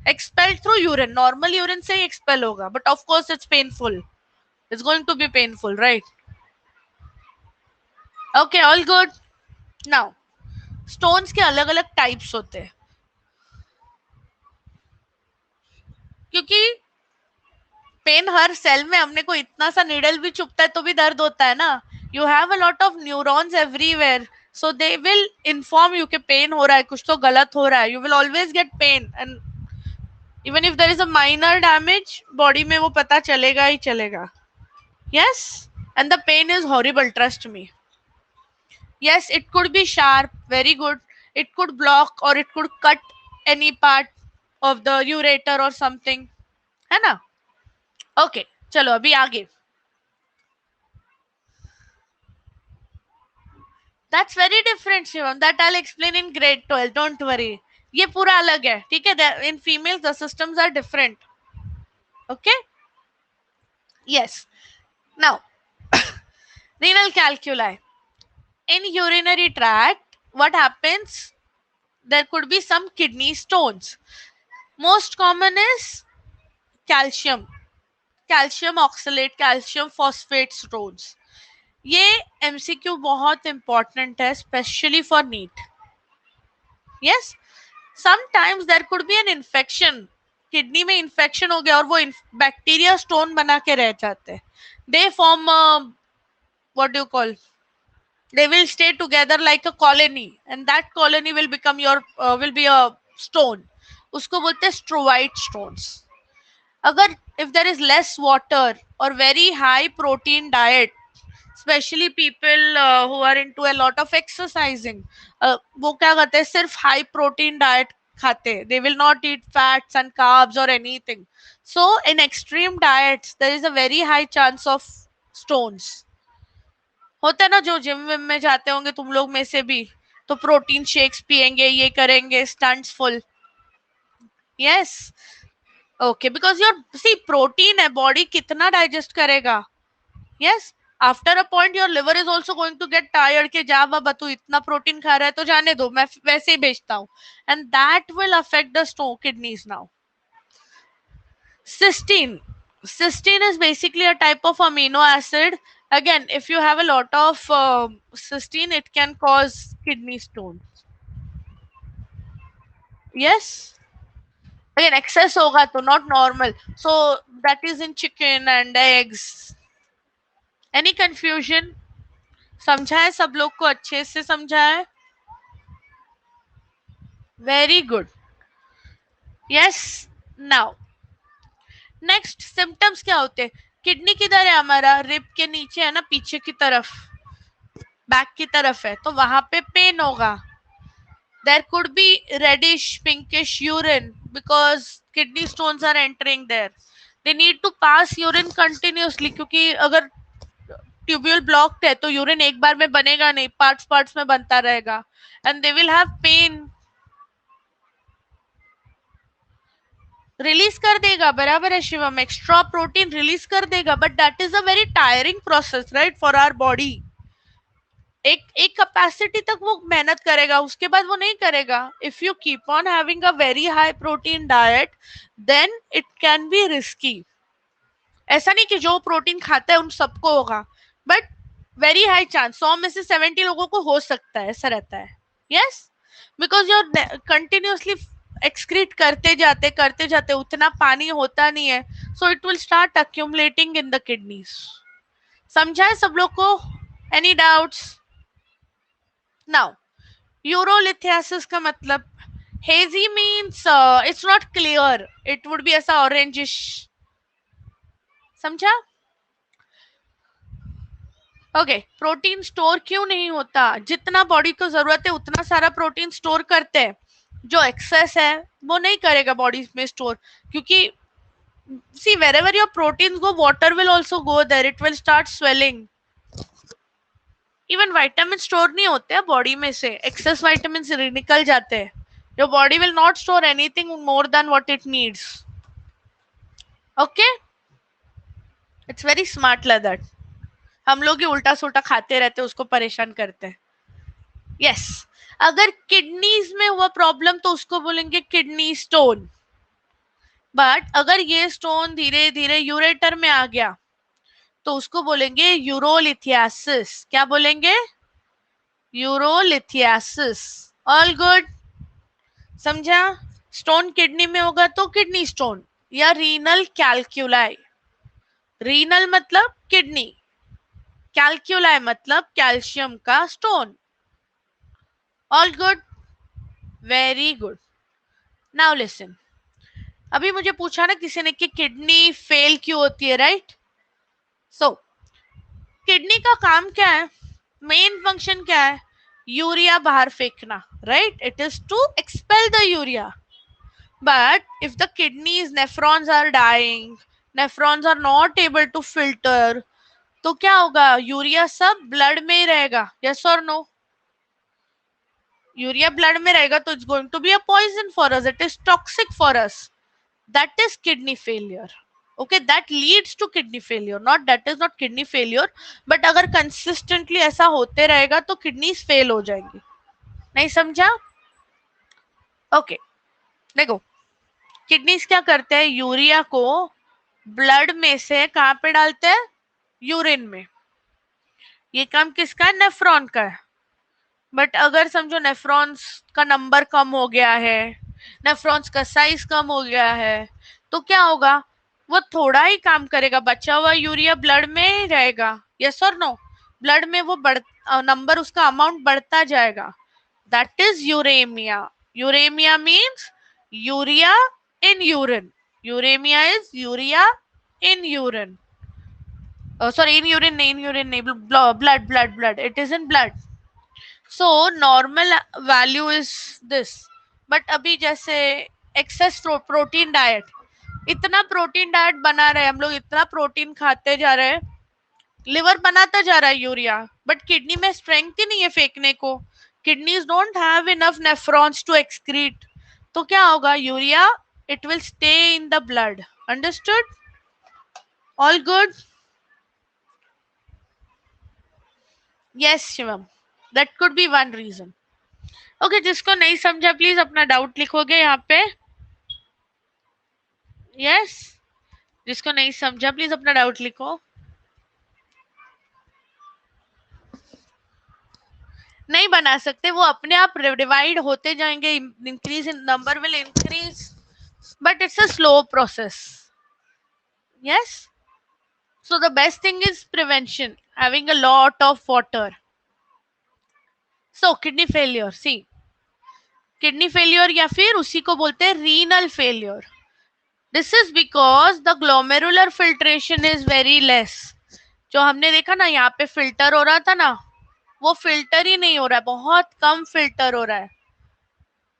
expelled through urine. Normal urine से ही expel होगा, but of course it's painful. It's going to be painful, right? Okay, all good. Now, stones के अलग अलग types होते हैं, क्योंकि pen हर cell में, हमने को इतना सा निडल भी चुभता है तो भी दर्द होता है ना. You have a lot of neurons everywhere, so they will inform you कि पेन हो रहा है, कुछ तो गलत हो रहा है. You will always get pain and even if there is a minor damage body में वो पता चलेगा ही चलेगा. Yes, and the pain is horrible, trust me. Yes, it could be sharp, very good. It could block और it could cut any part of the ureter और something, है ना. ओके, चलो अभी आगे. That's very different, Shivam. That I'll explain in grade 12. Don't worry. ये पूरा अलग है, ठीक है? In females, the systems are different. Okay? Yes. Now, renal calculi. In urinary tract, what happens? There could be some kidney stones. Most common is calcium. Calcium oxalate, calcium phosphate stones. ये MCQ बहुत important है, especially for NEET. Yes? Sometimes there could be an infection. Kidney में infection हो गया और वो bacteria stone बना के रह जाते हैं. They form what do you call, they will stay together like a colony and that colony will become your will be a stone. उसको बोलते हैं स्ट्रोवाइट stones. अगर if there is less water or very high protein diet, especially people who are into a lot of exercising, वो क्या करते हैं, सिर्फ high protein diet खाते हैं. they will not eat fats and carbs or anything. So in extreme diets there is a very high chance of stones. होता है ना, जो जिम विम में जाते होंगे तुम लोग में से भी, तो प्रोटीन शेक्स पियेंगे, ये करेंगे, stunts full. Yes, okay, because your see protein है, बॉडी कितना डाइजेस्ट करेगा. Yes, after a point your liver is also going to get tired के जा बाबा तू इतना प्रोटीन खा रहा है तो जाने दो, मैं वैसे ही बेचता हूँ. And that will affect the stone kidneys. Now cysteine. Cysteine is basically a type of amino acid. Again, if you have a lot of cysteine, it can cause kidney stones. Yes. Again, excess होगा तो not normal. So that is in chicken and eggs. Any confusion? समझा है सब लोग को, अच्छे से समझा है? Very good. Yes. Now, next symptoms क्या होते हैं? किडनी किधर है हमारा? रिब के नीचे है ना, पीछे की तरफ, बैक की तरफ है, तो वहां पे पेन होगा. There could be reddish pinkish urine because kidney stones are entering there. They need to pass urine continuously क्योंकि अगर ट्यूब्यूल ब्लॉक्ड है तो यूरिन एक बार में बनेगा नहीं, पार्ट्स पार्ट्स में बनता रहेगा. And they will have pain. Release कर देगा, बराबर है शिवम, एक्स्ट्रा प्रोटीन रिलीज कर देगा, but that is a very tiring process right for our body. एक एक कैपेसिटी तक वो मेहनत करेगा, उसके बाद वो नहीं करेगा। If you keep on having a very high protein diet then it can be risky. ऐसा नहीं कि जो प्रोटीन खाता है उन सबको होगा, बट वेरी हाई चांस, 100 में से 70 लोगों को हो सकता है, ऐसा रहता है। Yes, because you continuously excrete करते जाते उतना पानी होता नहीं है, so it will start accumulating in the kidneys. समझा है सब लोग को? Any doubts? नाउ यूरोलिथियासिस का मतलब, hazy means it's not clear, it would be ऐसा ऑरेंजिश। समझा? ओके, प्रोटीन स्टोर क्यों नहीं होता? जितना बॉडी को जरूरत है उतना सारा प्रोटीन स्टोर करते हैं, जो एक्सेस है वो नहीं करेगा बॉडी में स्टोर, क्योंकि सी wherever your proteins go water will also go there, it will start swelling। Even vitamin store नहीं होते हैं बॉडी में से, एक्सेस विटामिन निकल जाते हैं। Your body will not store anything more than what it needs. Okay, it's very smart like that. हम लोग ही उल्टा सुल्टा खाते रहते हैं, उसको परेशान करते हैं। Yes yes. अगर किडनीज में हुआ प्रॉब्लम तो उसको बोलेंगे किडनी स्टोन, बट अगर ये स्टोन धीरे धीरे यूरेटर में आ गया तो उसको बोलेंगे यूरोलिथियासिस। क्या बोलेंगे? यूरोलिथियासिस। All good? समझा? स्टोन किडनी में होगा तो किडनी स्टोन या रीनल कैल्क्यूलाई। रीनल मतलब किडनी, कैल्क्यूलाई मतलब कैल्शियम का stone. All good? Very good. Now listen, अभी मुझे पूछा ना किसी ने कि किडनी फेल क्यों होती है, राइट? सो किडनी का काम क्या है? मेन फंक्शन क्या है? यूरिया बाहर फेंकना, right? It is to expel the urea. But if the kidneys nephrons are dying, nephrons are not able to filter, तो क्या होगा? यूरिया सब ब्लड में ही रहेगा, यस और नो? यूरिया ब्लड में रहेगा तो it's going to be a poison for us, it is toxic for us. That is kidney failure. Okay, that leads to kidney failure, not that is not kidney failure, but अगर consistently ऐसा होते रहेगा तो kidneys fail हो जाएंगी। नहीं समझा? Okay देखो, किडनीज क्या करते हैं? यूरिया को ब्लड में से कहां पे डालते हैं? यूरिन में। ये काम किसका है? नेफ्रॉन का है। बट अगर समझो नेफ्रॉन्स का नंबर कम हो गया है, नेफ्रॉन्स का साइज कम हो गया है, तो क्या होगा? वो थोड़ा ही काम करेगा, बचा हुआ यूरिया ब्लड में ही रहेगा, यस और नो? ब्लड में वो नंबर, उसका अमाउंट बढ़ता जाएगा। That is uremia. Uremia means urea in urine. Uremia is urea in urine. Sorry, in urine नहीं, blood, it is in blood. So normal value is this, but अभी जैसे excess protein diet, इतना protein diet बना रहे हम लोग, इतना protein खाते जा रहे हैं, लिवर बनाता जा रहा है यूरिया, बट किडनी में स्ट्रेंथ ही नहीं है फेंकने को। Kidneys don't have enough nephrons to excrete, तो क्या होगा? Urea it will stay in the blood. Understood? All good? Yes Shivam, that could be one reason. Okay, जिसको नहीं समझा प्लीज अपना डाउट लिखोगे यहाँ पे। यस, जिसको नहीं समझा प्लीज अपना डाउट लिखो। नहीं बना सकते, वो अपने आप डिवाइड होते जाएंगे, increase in number will increase, but it's a slow process. Yes, so the best thing is prevention, having a lot of water. So kidney failure, see kidney failure या फिर उसी को बोलते हैं renal failure. This is because the glomerular filtration is very less. जो हमने देखा ना यहाँ पे फिल्टर हो रहा था ना, वो फिल्टर ही नहीं हो रहा है, बहुत कम फिल्टर हो रहा है।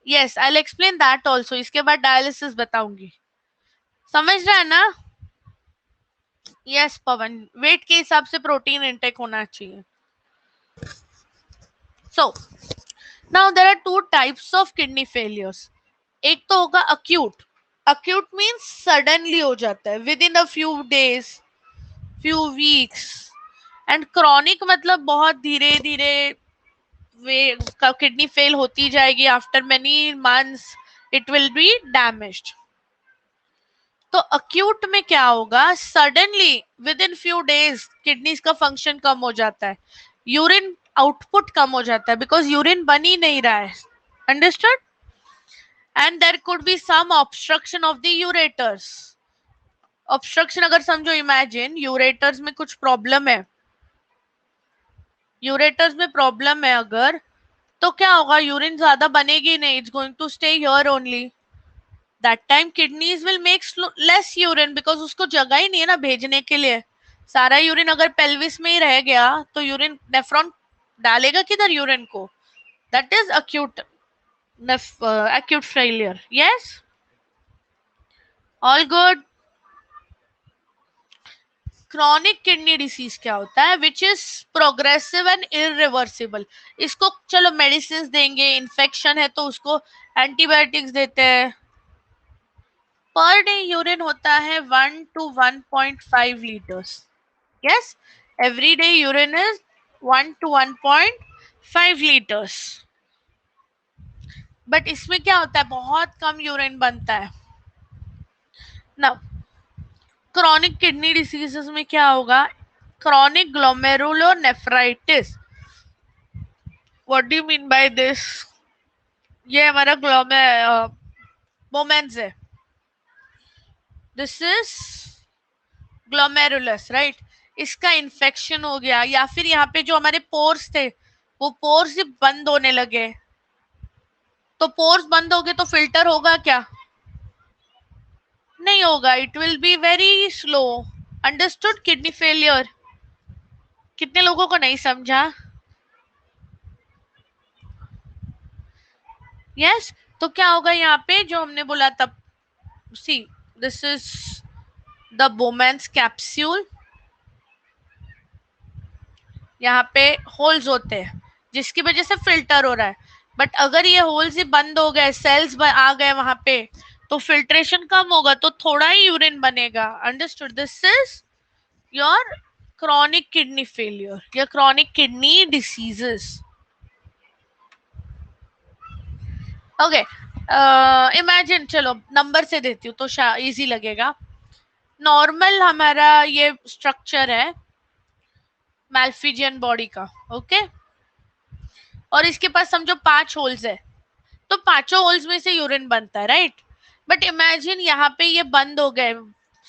Yes, I will explain that also, इसके बाद डायलिसिस बताऊंगी। समझ रहा है ना? यस पवन, वेट के हिसाब से प्रोटीन इंटेक होना चाहिए। So now there are two types of kidney failures. एक तो होगा अक्यूट। अक्यूट मीन्स सडनली हो जाता है, with in a few days, few weeks. And chronic मतलब बहुत धीरे धीरे वे किडनी फेल होती जाएगी, after many months it will be damaged. तो अक्यूट में क्या होगा, suddenly with in few days kidneys का फंक्शन कम हो जाता है, यूरिन आउटपुट कम हो जाता है, बिकॉज यूरिन बन ही नहीं रहा है. Understood. And there could be some obstruction of the ureters. Obstruction अगर समझो, इमेजिन यूरेटर्स में कुछ प्रॉब्लम है, यूरेटर्स में प्रॉब्लम है अगर, तो क्या होगा, यूरिन ज्यादा बनेगी नहीं, it's going to stay here only. That time kidneys will make less urine, because उसको जगह ही नहीं है ना भेजने के लिए. सारा यूरिन अगर पेल्विस में ही रह गया तो यूरिन नेफ्रॉन डालेगा किधर यूरिन को. That is acute acute failure. Yes, all good. Chronic kidney disease क्या होता है, which is progressive and irreversible. इसको चलो मेडिसिन देंगे, इन्फेक्शन है तो उसको एंटीबायोटिक्स देते हैं. पर डे यूरिन होता है 1 to 1.5 litres. Yes, every day urine is 1 to 1.5 litres. But इसमें क्या होता है, बहुत कम यूरिन बनता है ना. क्रॉनिक किडनी डिसीजेस में क्या होगा, chronic glomerulonephritis. What do you mean by this. ये हमारा मोमेंट्स है. This is glomerulus, right. इसका इन्फेक्शन हो गया, या फिर यहाँ पे जो हमारे पोर्स थे वो पोर्स ही बंद होने लगे. तो पोर्स बंद हो गए तो फिल्टर होगा क्या, नहीं होगा. It will be very slow. Understood. Kidney failure कितने लोगों को नहीं समझा. यस. तो क्या होगा यहाँ पे जो हमने बोला तब, see this is the बोमेंस capsule. यहाँ पे होल्स होते हैं जिसकी वजह से फिल्टर हो रहा है. बट अगर ये होल्स ही बंद हो गए, सेल्स आ गए वहां पे, तो फिल्ट्रेशन कम होगा, तो थोड़ा ही यूरिन बनेगा. Understood. This is your chronic kidney failure या chronic kidney diseases. Okay. Imagine, चलो नंबर से देती हूँ तो इजी लगेगा. नॉर्मल हमारा ये स्ट्रक्चर है मैल्फिजियन बॉडी का. ओके. और इसके पास समझो 5 होल्स है, तो पांचों होल्स में से यूरिन बनता है, राइट. बट इमेजिन यहाँ पे ये बंद हो गए,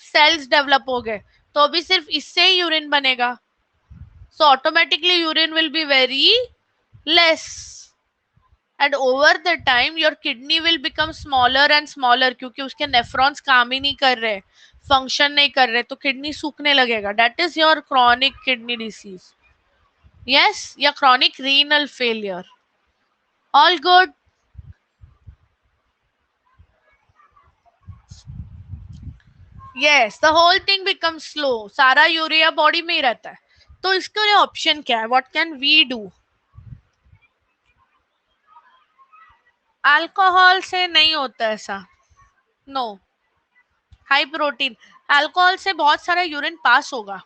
सेल्स डेवलप हो गए, तो अभी सिर्फ इससे ही यूरिन बनेगा. So automatically urine will be very less. And over the time your kidney will become smaller and smaller, क्योंकि उसके नेफ्रॉन्स काम ही नहीं कर रहे, फंक्शन नहीं कर रहे, तो किडनी सूखने लगेगा. That is your chronic kidney disease. Yes, या chronic renal failure. All good. Yes, the whole thing become slow. सारा यूरिया बॉडी में ही रहता है. तो इसके लिए ऑप्शन क्या है, what can we do. Alcohol से नहीं होता ऐसा, नो. हाई प्रोटीन, अल्कोहल से बहुत सारा यूरिन पास होगा.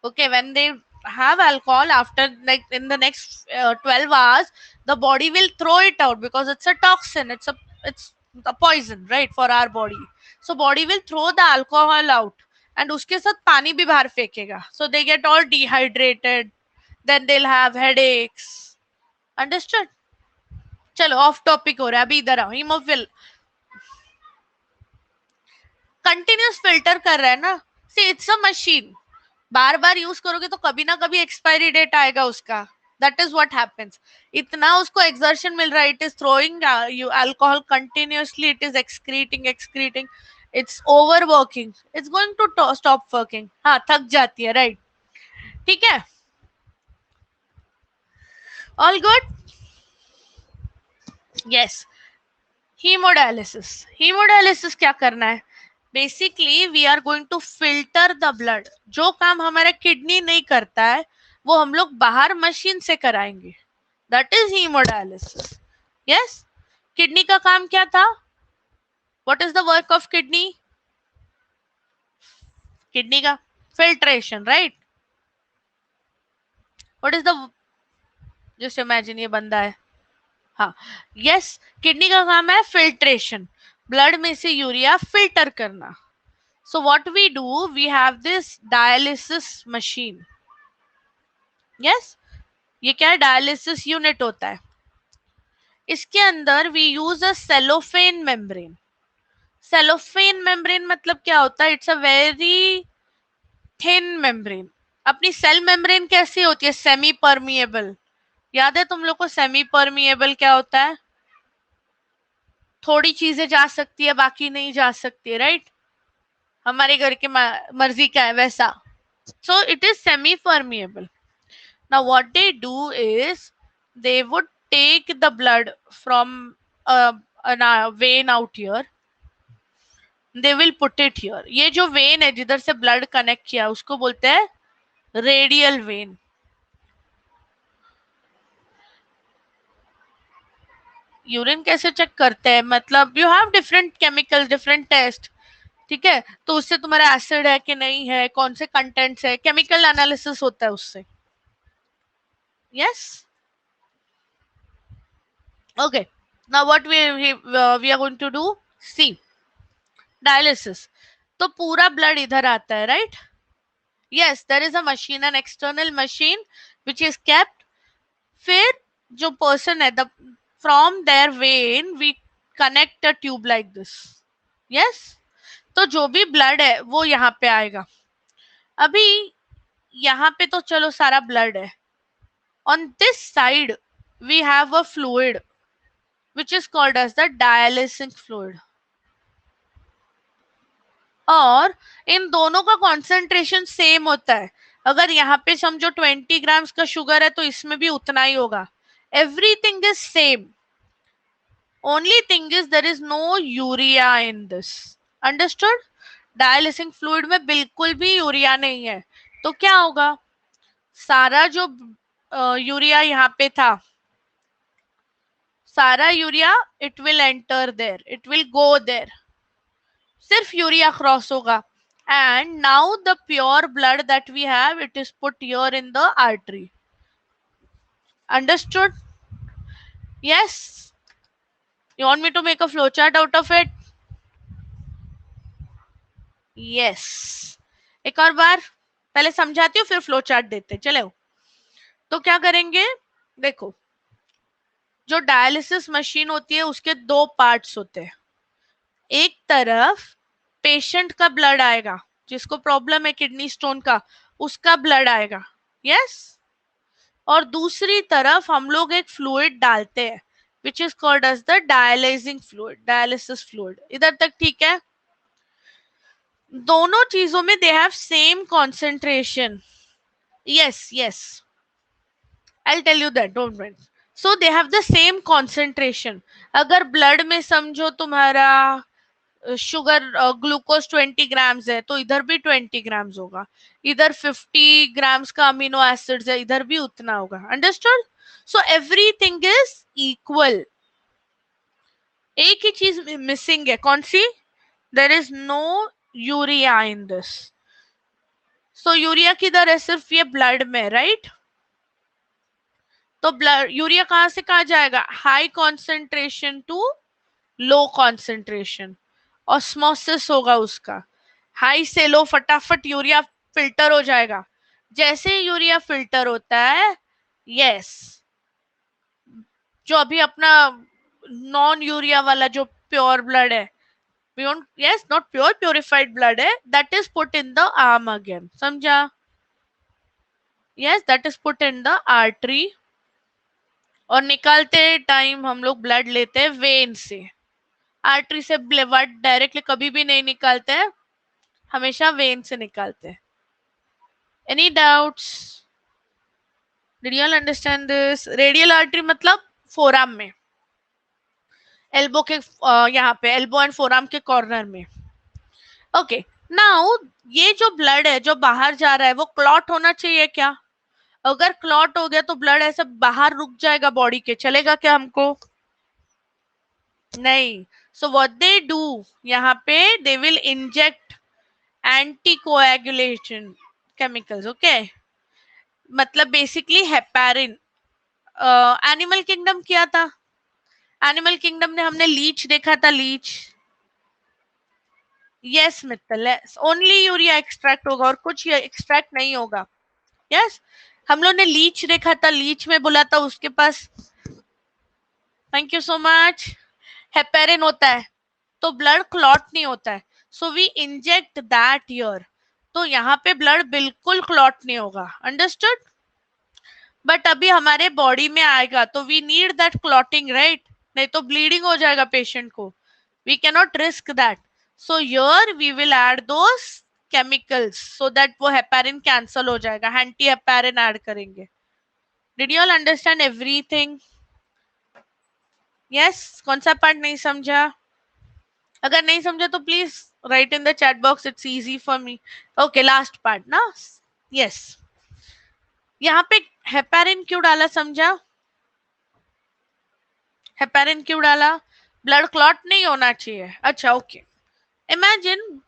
Okay, when they have alcohol, after like in the next 12 hours, the body will throw it out because it's a toxin, it's a poison, right, for our body. So body will throw the alcohol out, and उसके साथ पानी भी बाहर फेंकेगा, so they get all dehydrated, then they'll have headaches. Understood. चलो of topic हो रहा है, अभी इधर आओ. हीमोफिल कंटिन्यूस फिल्टर कर रहा है ना. सी इट्स अ मशीन, बार बार यूज करोगे तो कभी ना कभी एक्सपायरी डेट आएगा उसका. That is what happens. इतना उसको एक्सर्शन मिल रहा है, it is throwing you alcohol continuously, it is excreting, it's over working, it's going to stop working. हाँ, थक जाती है, राइट. ठीक है. All good. यस. हीमोडायलिसिस क्या करना है, basically we are going to filter the blood. जो काम हमारा किडनी नहीं करता है वो हम लोग बाहर मशीन से कराएंगे. That is haemodialysis. Yes. Kidney का काम क्या था, what is the work of kidney? Kidney का filtration, right? What is the, just imagine ये बंदा है, हाँ, यस, किडनी का काम है फिल्ट्रेशन, ब्लड में से यूरिया फिल्टर करना. So what we do, we have this dialysis machine. Yes, ये क्या है? डायलिसिस यूनिट होता है. इसके अंदर we use a cellophane membrane. Cellophane membrane मतलब क्या होता है? It's a very thin membrane. अपनी सेल मेम्ब्रेन कैसी होती है? Semi permeable. याद है तुम लोग को सेमी परमिएबल क्या होता है? थोड़ी चीजें जा सकती है, बाकी नहीं जा सकती है, राइट? हमारे घर के मर्जी का है वैसा. So it is semi permeable. Now what they do is they would take the blood from a vein out here. They will put it here. ये जो वेन है जिधर से ब्लड कनेक्ट किया उसको बोलते हैं रेडियल वेन. यूरिन कैसे चेक करते हैं? मतलब you have different chemical, different test, ठीक है? तो उससे तुम्हारा एसिड है कि नहीं है, कौन से कंटेंट्स है, केमिकल एनालिसिस होता है उससे. Yes, okay. Now what we are going to do, see, dialysis. तो पूरा ब्लड इधर आता है, right? Yes, there is a machine, an external machine which is kept. फिर जो पर्सन है, the from there when we connect a tube like this. Yes, तो जो भी ब्लड है वो यहाँ पे आएगा. अभी यहाँ पे तो चलो सारा ब्लड है. On this side we have a fluid which is called as the dialysing fluid. और इन दोनों का कॉन्सेंट्रेशन सेम होता है. अगर यहाँ पे समझो 20 ग्राम्स का शुगर है तो इसमें भी उतना ही होगा. Everything is same. Only thing is there is no urea in this. Understood? Dialysing fluid में बिल्कुल भी यूरिया नहीं है. तो क्या होगा? सारा जो यूरिया यहाँ पे था, सारा urea it will enter there, it will go there. सिर्फ यूरिया क्रॉस होगा. And now the pure blood that we have, it is put here in the artery. Understood? Yes. You want me to make a flowchart out of it? Yes. एक और बार पहले समझाती हूँ फिर flowchart देते चले. तो क्या करेंगे? देखो, जो डायलिसिस मशीन होती है उसके दो पार्ट्स होते हैं. एक तरफ पेशेंट का ब्लड आएगा, जिसको प्रॉब्लम है किडनी स्टोन का, उसका ब्लड आएगा. यस. और दूसरी तरफ हम लोग एक फ्लूइड डालते हैं which is called as the dialysing fluid, dialysis fluid. इधर तक ठीक है? दोनों चीजों में they have same concentration. Yes yes, I tell you that, don't worry. So they have the same concentration. अगर ब्लड में समझो तुम्हारा शुगर ग्लूकोज 20 ग्राम्स है तो इधर भी 20 ग्राम्स होगा. इधर 50 ग्राम्स का अमीनो एसिड्स है, इधर भी उतना होगा. Understood? So everything is equal. एक ही चीज मिसिंग है, कौन सी? There is no urea in this. So urea किधर है? सिर्फ ये ब्लड में, राइट? तो ब्लड यूरिया कहां से कहां जाएगा? High concentration to low concentration. Osmosis होगा उसका. हाई से लो फटाफट यूरिया फिल्टर हो जाएगा. जैसे ही यूरिया फिल्टर होता है, यस, जो अभी अपना नॉन यूरिया वाला जो प्योर ब्लड है, yes, not pure, purified blood है, that is put in the arm again. समझा? Yes, that is put in the artery. और निकालते टाइम हम लोग ब्लड लेते हैं वेन से. आर्टरी से ब्लड डायरेक्टली कभी भी नहीं निकालते हैं, हमेशा वेन से निकालते हैं. Any doubts? Did you all understand this? Radial artery मतलब फोराम में, एल्बो के यहाँ पे, एल्बो एंड फोराम के कॉर्नर में. ओके. नाउ ये जो ब्लड है जो बाहर जा रहा है वो क्लॉट होना चाहिए क्या? अगर क्लॉट हो गया तो ब्लड ऐसे बाहर रुक जाएगा बॉडी के, चलेगा क्या हमको? नहीं. So what they do, यहाँ पे they will inject anticoagulation chemicals, okay? मतलब बेसिकली हेपारिन. एनिमल किंगडम क्या था? एनिमल किंगडम ने हमने लीच देखा था, leech. Yes Mittal, only urea extract होगा और कुछ एक्सट्रैक्ट नहीं होगा. यस, हम लोग ने लीच देखा था, लीच में बोला था उसके पास, thank you so much, heparin होता है, तो ब्लड क्लॉट नहीं होता है. So we inject that here, तो यहाँ पे ब्लड बिल्कुल क्लॉट नहीं होगा. अंडरस्टूड? बट अभी हमारे बॉडी में आएगा तो we need that clotting, right? नहीं तो ब्लीडिंग हो जाएगा पेशेंट को. We cannot risk that. So here we will add those chemicals so that वो हेपारिन कैंसल हो जाएगा. एंटी हेपारिन ऐड करेंगे. Did you all understand everything? Yes, कौन सा पार्ट नहीं समझा? अगर नहीं समझा तो please write in the chat box, it's easy for me. Okay, last part ना. यस, यहाँ पे हेपारिन क्यों डाला समझा? हेपारिन क्यों डाला? ब्लड क्लॉट नहीं होना चाहिए. अच्छा, ओके. इमेजिन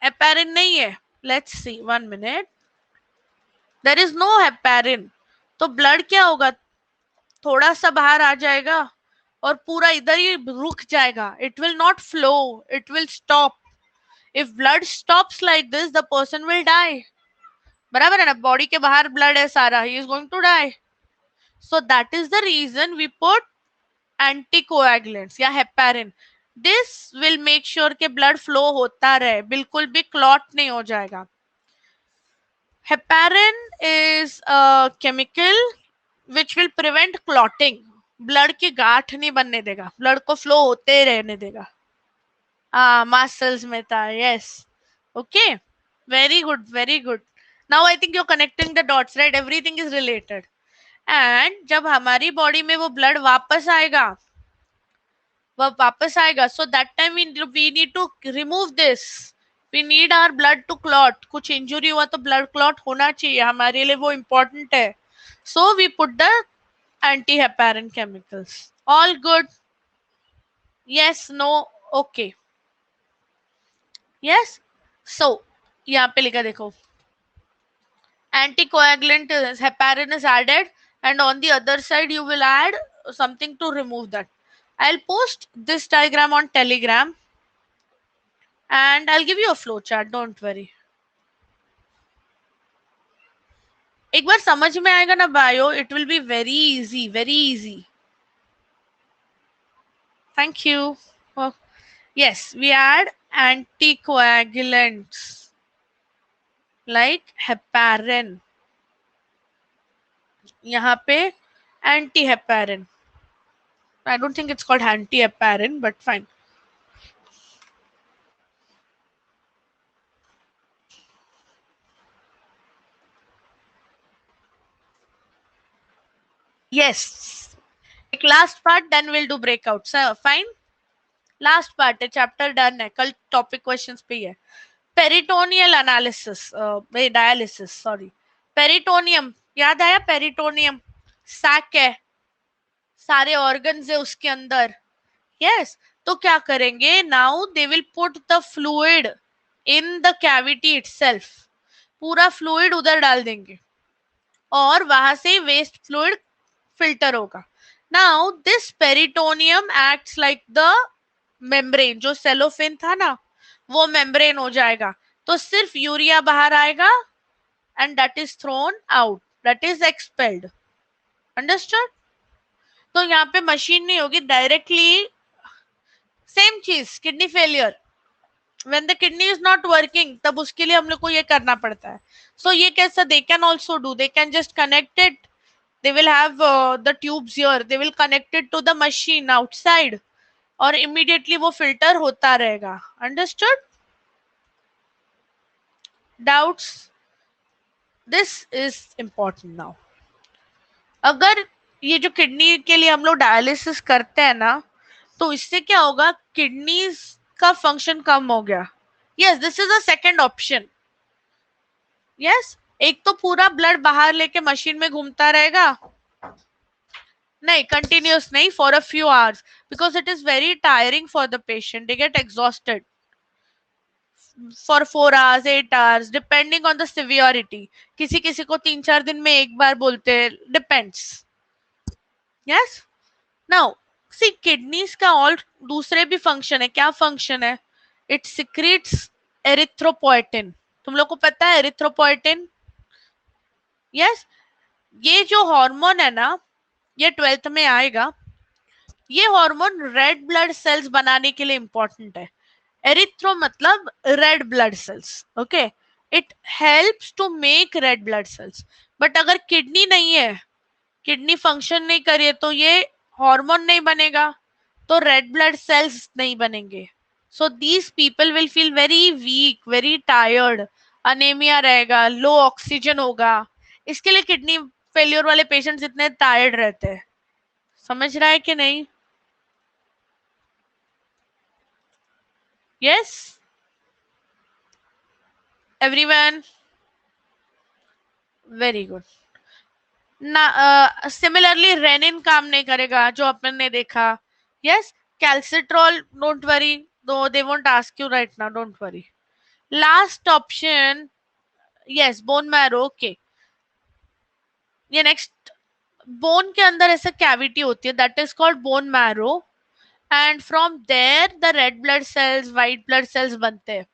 हेपारिन नहीं है. Let's see, 1 minute. There is no heparin, तो ब्लड क्या होगा? थोड़ा सा बाहर आ जाएगा और पूरा इधर ही रुक जाएगा. It will not flow, it will stop. If blood stops like this, the person will die. बराबर है ना? बॉडी के बाहर ब्लड है सारा, he is going to die. So that is the reason we put anticoagulants या heparin. This will make sure के blood flow होता रहे, बिल्कुल भी क्लॉट नहीं हो जाएगा. Heparin is a chemical which will prevent clotting. Blood की गांठ नहीं बनने देगा, ब्लड को फ्लो होते रहने देगा. मसल्स में था. Yes, okay, very good, very good. Now I think you are connecting the dots, right? Everything is related. And जब हमारी बॉडी में वो ब्लड वापस आएगा, so that time we need to remove this. We need our blood to clot. कुछ injury हुआ तो blood clot होना चाहिए, हमारे लिए वो इम्पोर्टेंट है. So we put the anti heparin chemicals. All good? Yes, no, okay. Yes, so यहाँ पे लिखा देखो, anticoagulant heparin is added, and on the other side you will add something to remove that. I'll post this diagram on Telegram and I'll give you a flow chart, don't worry. एक बार समझ में आएगा ना bio, it will be very easy, very easy. Thank you. Oh, yes, we add anticoagulants like heparin. यहाँ पे anti-heparin. I don't think it's called anti-heparin, but fine. Yes. Last part, then we'll do breakout. So, fine. Last part है, chapter done है. कल topic questions पे है. Peritoneal analysis, dialysis, sorry. Peritoneum, याद आया? Peritoneum, sac है, सारे organs है उसके अंदर. Yes. तो क्या करेंगे? Now they will put the fluid in the cavity itself. पूरा fluid उधर डाल देंगे और वहां से waste fluid filter होगा. Now this peritoneum acts like the membrane. जो cellophane था ना, वो membrane हो जाएगा. तो सिर्फ यूरिया बाहर आएगा and that is thrown out, that is expelled. Understood? तो यहाँ पे मशीन नहीं होगी, डायरेक्टली सेम चीज. Kidney failure, when the kidney is not working, तब उसके लिए हम लोग को ये करना पड़ता है. So ये कैसा they can also do, they can just connect it. They will have the tubes here, they will connect it to the machine outside और immediately वो filter होता रहेगा. Understood? Doubts? This is important now. अगर ये जो kidney के लिए हम लोग डायलिसिस करते हैं ना, तो इससे क्या होगा? किडनीज का फंक्शन कम हो गया. Yes, this is a second option. Yes, एक तो पूरा ब्लड बाहर लेके मशीन में घूमता रहेगा. नहीं, कंटिन्यूस नहीं, for a few hours, because it is very tiring for the patient, they get exhausted for 4 hours 8 hours depending on the severity. किसी किसी को 3-4 दिन में एक बार बोलते हैं, depends. Yes. Now see, kidneys का और दूसरे भी फंक्शन है. क्या फंक्शन है? It secretes erythropoietin. तुम लोग को पता है एरिथ्रोपोएटिन? यस. ये जो हार्मोन है ना, ये 12th में आएगा. ये हार्मोन रेड ब्लड सेल्स बनाने के लिए इंपॉर्टेंट है. एरिथ्रो मतलब red blood cells. Okay. It helps to make red blood cells. But अगर किडनी नहीं है, किडनी फंक्शन नहीं करिए, तो ये हार्मोन नहीं बनेगा, तो रेड ब्लड सेल्स नहीं बनेंगे. So these people will feel very weak, very tired, anaemia रहेगा, लो ऑक्सीजन होगा. इसके लिए किडनी फेल्योर वाले पेशेंट्स इतने टायर्ड रहते हैं. समझ रहा है कि नहीं? Yes everyone, very good. ना सिमिलरली रेनिन काम नहीं करेगा, जो अपन ने देखा. Yes. कैल्सिट्रॉल, don't worry, though they won't ask you right now, don't worry. Last option, yes, bone marrow. Okay, ये नेक्स्ट. बोन के अंदर ऐसा कैविटी होती है, that is called bone marrow. And from there the red blood cells, white blood cells बनते हैं,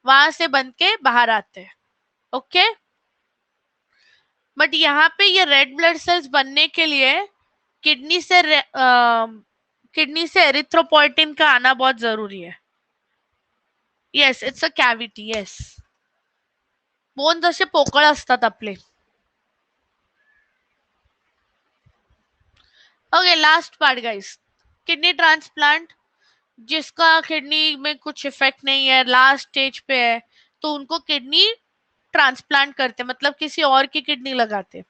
वहां से बन के बाहर आते हैं. ओके. बट यहाँ पे ये रेड ब्लड सेल्स बनने के लिए किडनी से किडनी से एरिथ्रोपोइटिन का आना बहुत जरूरी है. Yes, it's a cavity. Yes. Bone जसे पोकळ असतात आपले. Okay, last part guys. Kidney transplant. जिसका किडनी में कुछ इफेक्ट नहीं है, लास्ट स्टेज पे है, तो उनको किडनी ट्रांसप्लांट करते, मतलब किसी और की किडनी लगाते.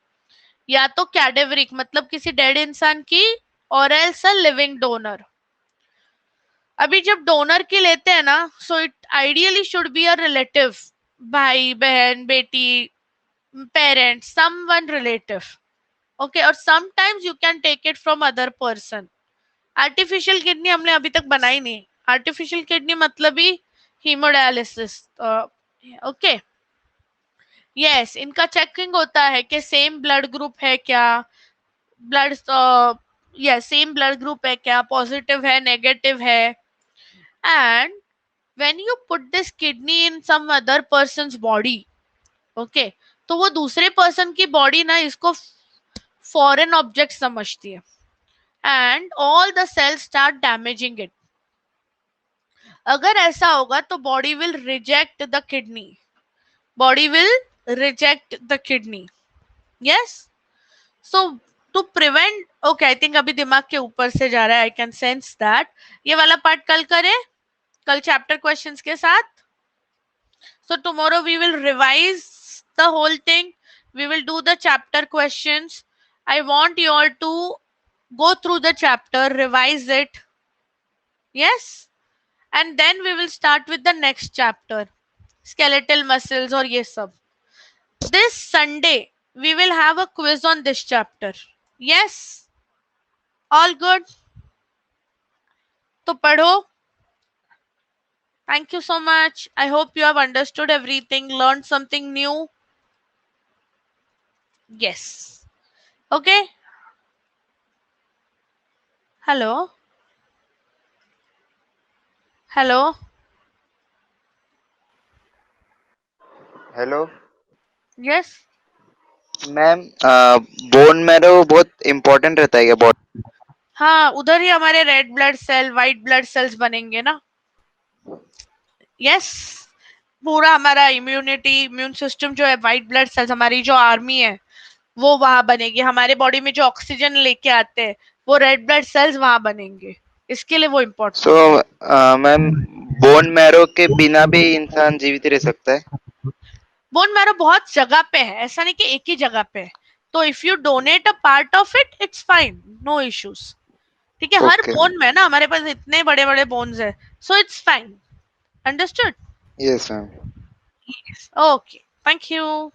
या तो कैडेवरिक मतलब किसी डेड इंसान की, और एल्स अ लिविंग डोनर. अभी जब डोनर की लेते हैं ना, so it ideally should be a relative, भाई बहन बेटी, पेरेंट्स, समवन रिलेटिव. ओके. और sometimes you can take it from other person. Artificial kidney हमने अभी तक बनाई नहीं. आर्टिफिशियल किडनी मतलब ही हीमोडायलिसिस. ओके. यस, इनका चेकिंग होता है कि सेम ब्लड ग्रुप है क्या, blood, yes, same blood group है क्या, पॉजिटिव है, नेगेटिव है. And when you put this kidney in some other person's body, okay, तो वो दूसरे पर्सन की बॉडी ना इसको फॉरेन ऑब्जेक्ट समझती है, and all the cells start damaging it. अगर ऐसा होगा तो body will reject the kidney. Body will reject the kidney. Yes. So to prevent, okay, I think अभी दिमाग के ऊपर से जा रहा है, आई कैन सेंस दैट. ये वाला पार्ट कल करें, कल चैप्टर क्वेश्चंस के साथ. So tomorrow we will revise the whole thing. We will do the chapter questions. I want you all to go through the chapter, revise it. Yes. And then we will start with the next chapter. Skeletal muscles or ये सब. This Sunday we will have a quiz on this chapter. Yes. All good. तो पढ़ो. Thank you so much. I hope you have understood everything, learned something new. Yes. Okay. Hello. Hello. Hello yes. Ma'am, bone marrow बहुत important रहता है क्या body? हाँ, उधर ही हमारे red blood cell, white blood cells बनेंगे ना. यस. पूरा हमारा इम्यूनिटी, इम्यून सिस्टम जो है, व्हाइट ब्लड सेल्स, हमारी जो आर्मी है, वो वहां बनेगी. हमारे बॉडी में जो ऑक्सीजन लेके आते हैं, वो रेड ब्लड सेल्स वहां बनेंगे. इसके लिए वो important. So ma'am, bone marrow के बिना भी इंसान जीवित रह सकता है? बोन मैरो बहुत जगह पे है, ऐसा नहीं कि एक ही जगह पे है. तो if you donate a part of it, it's fine, no issues. ठीक है. हर ओके. बोन में ना, हमारे पास इतने बड़े बड़े बोन्स है, so it's fine. Understood? Yes ma'am. Yes. Okay. Thank you.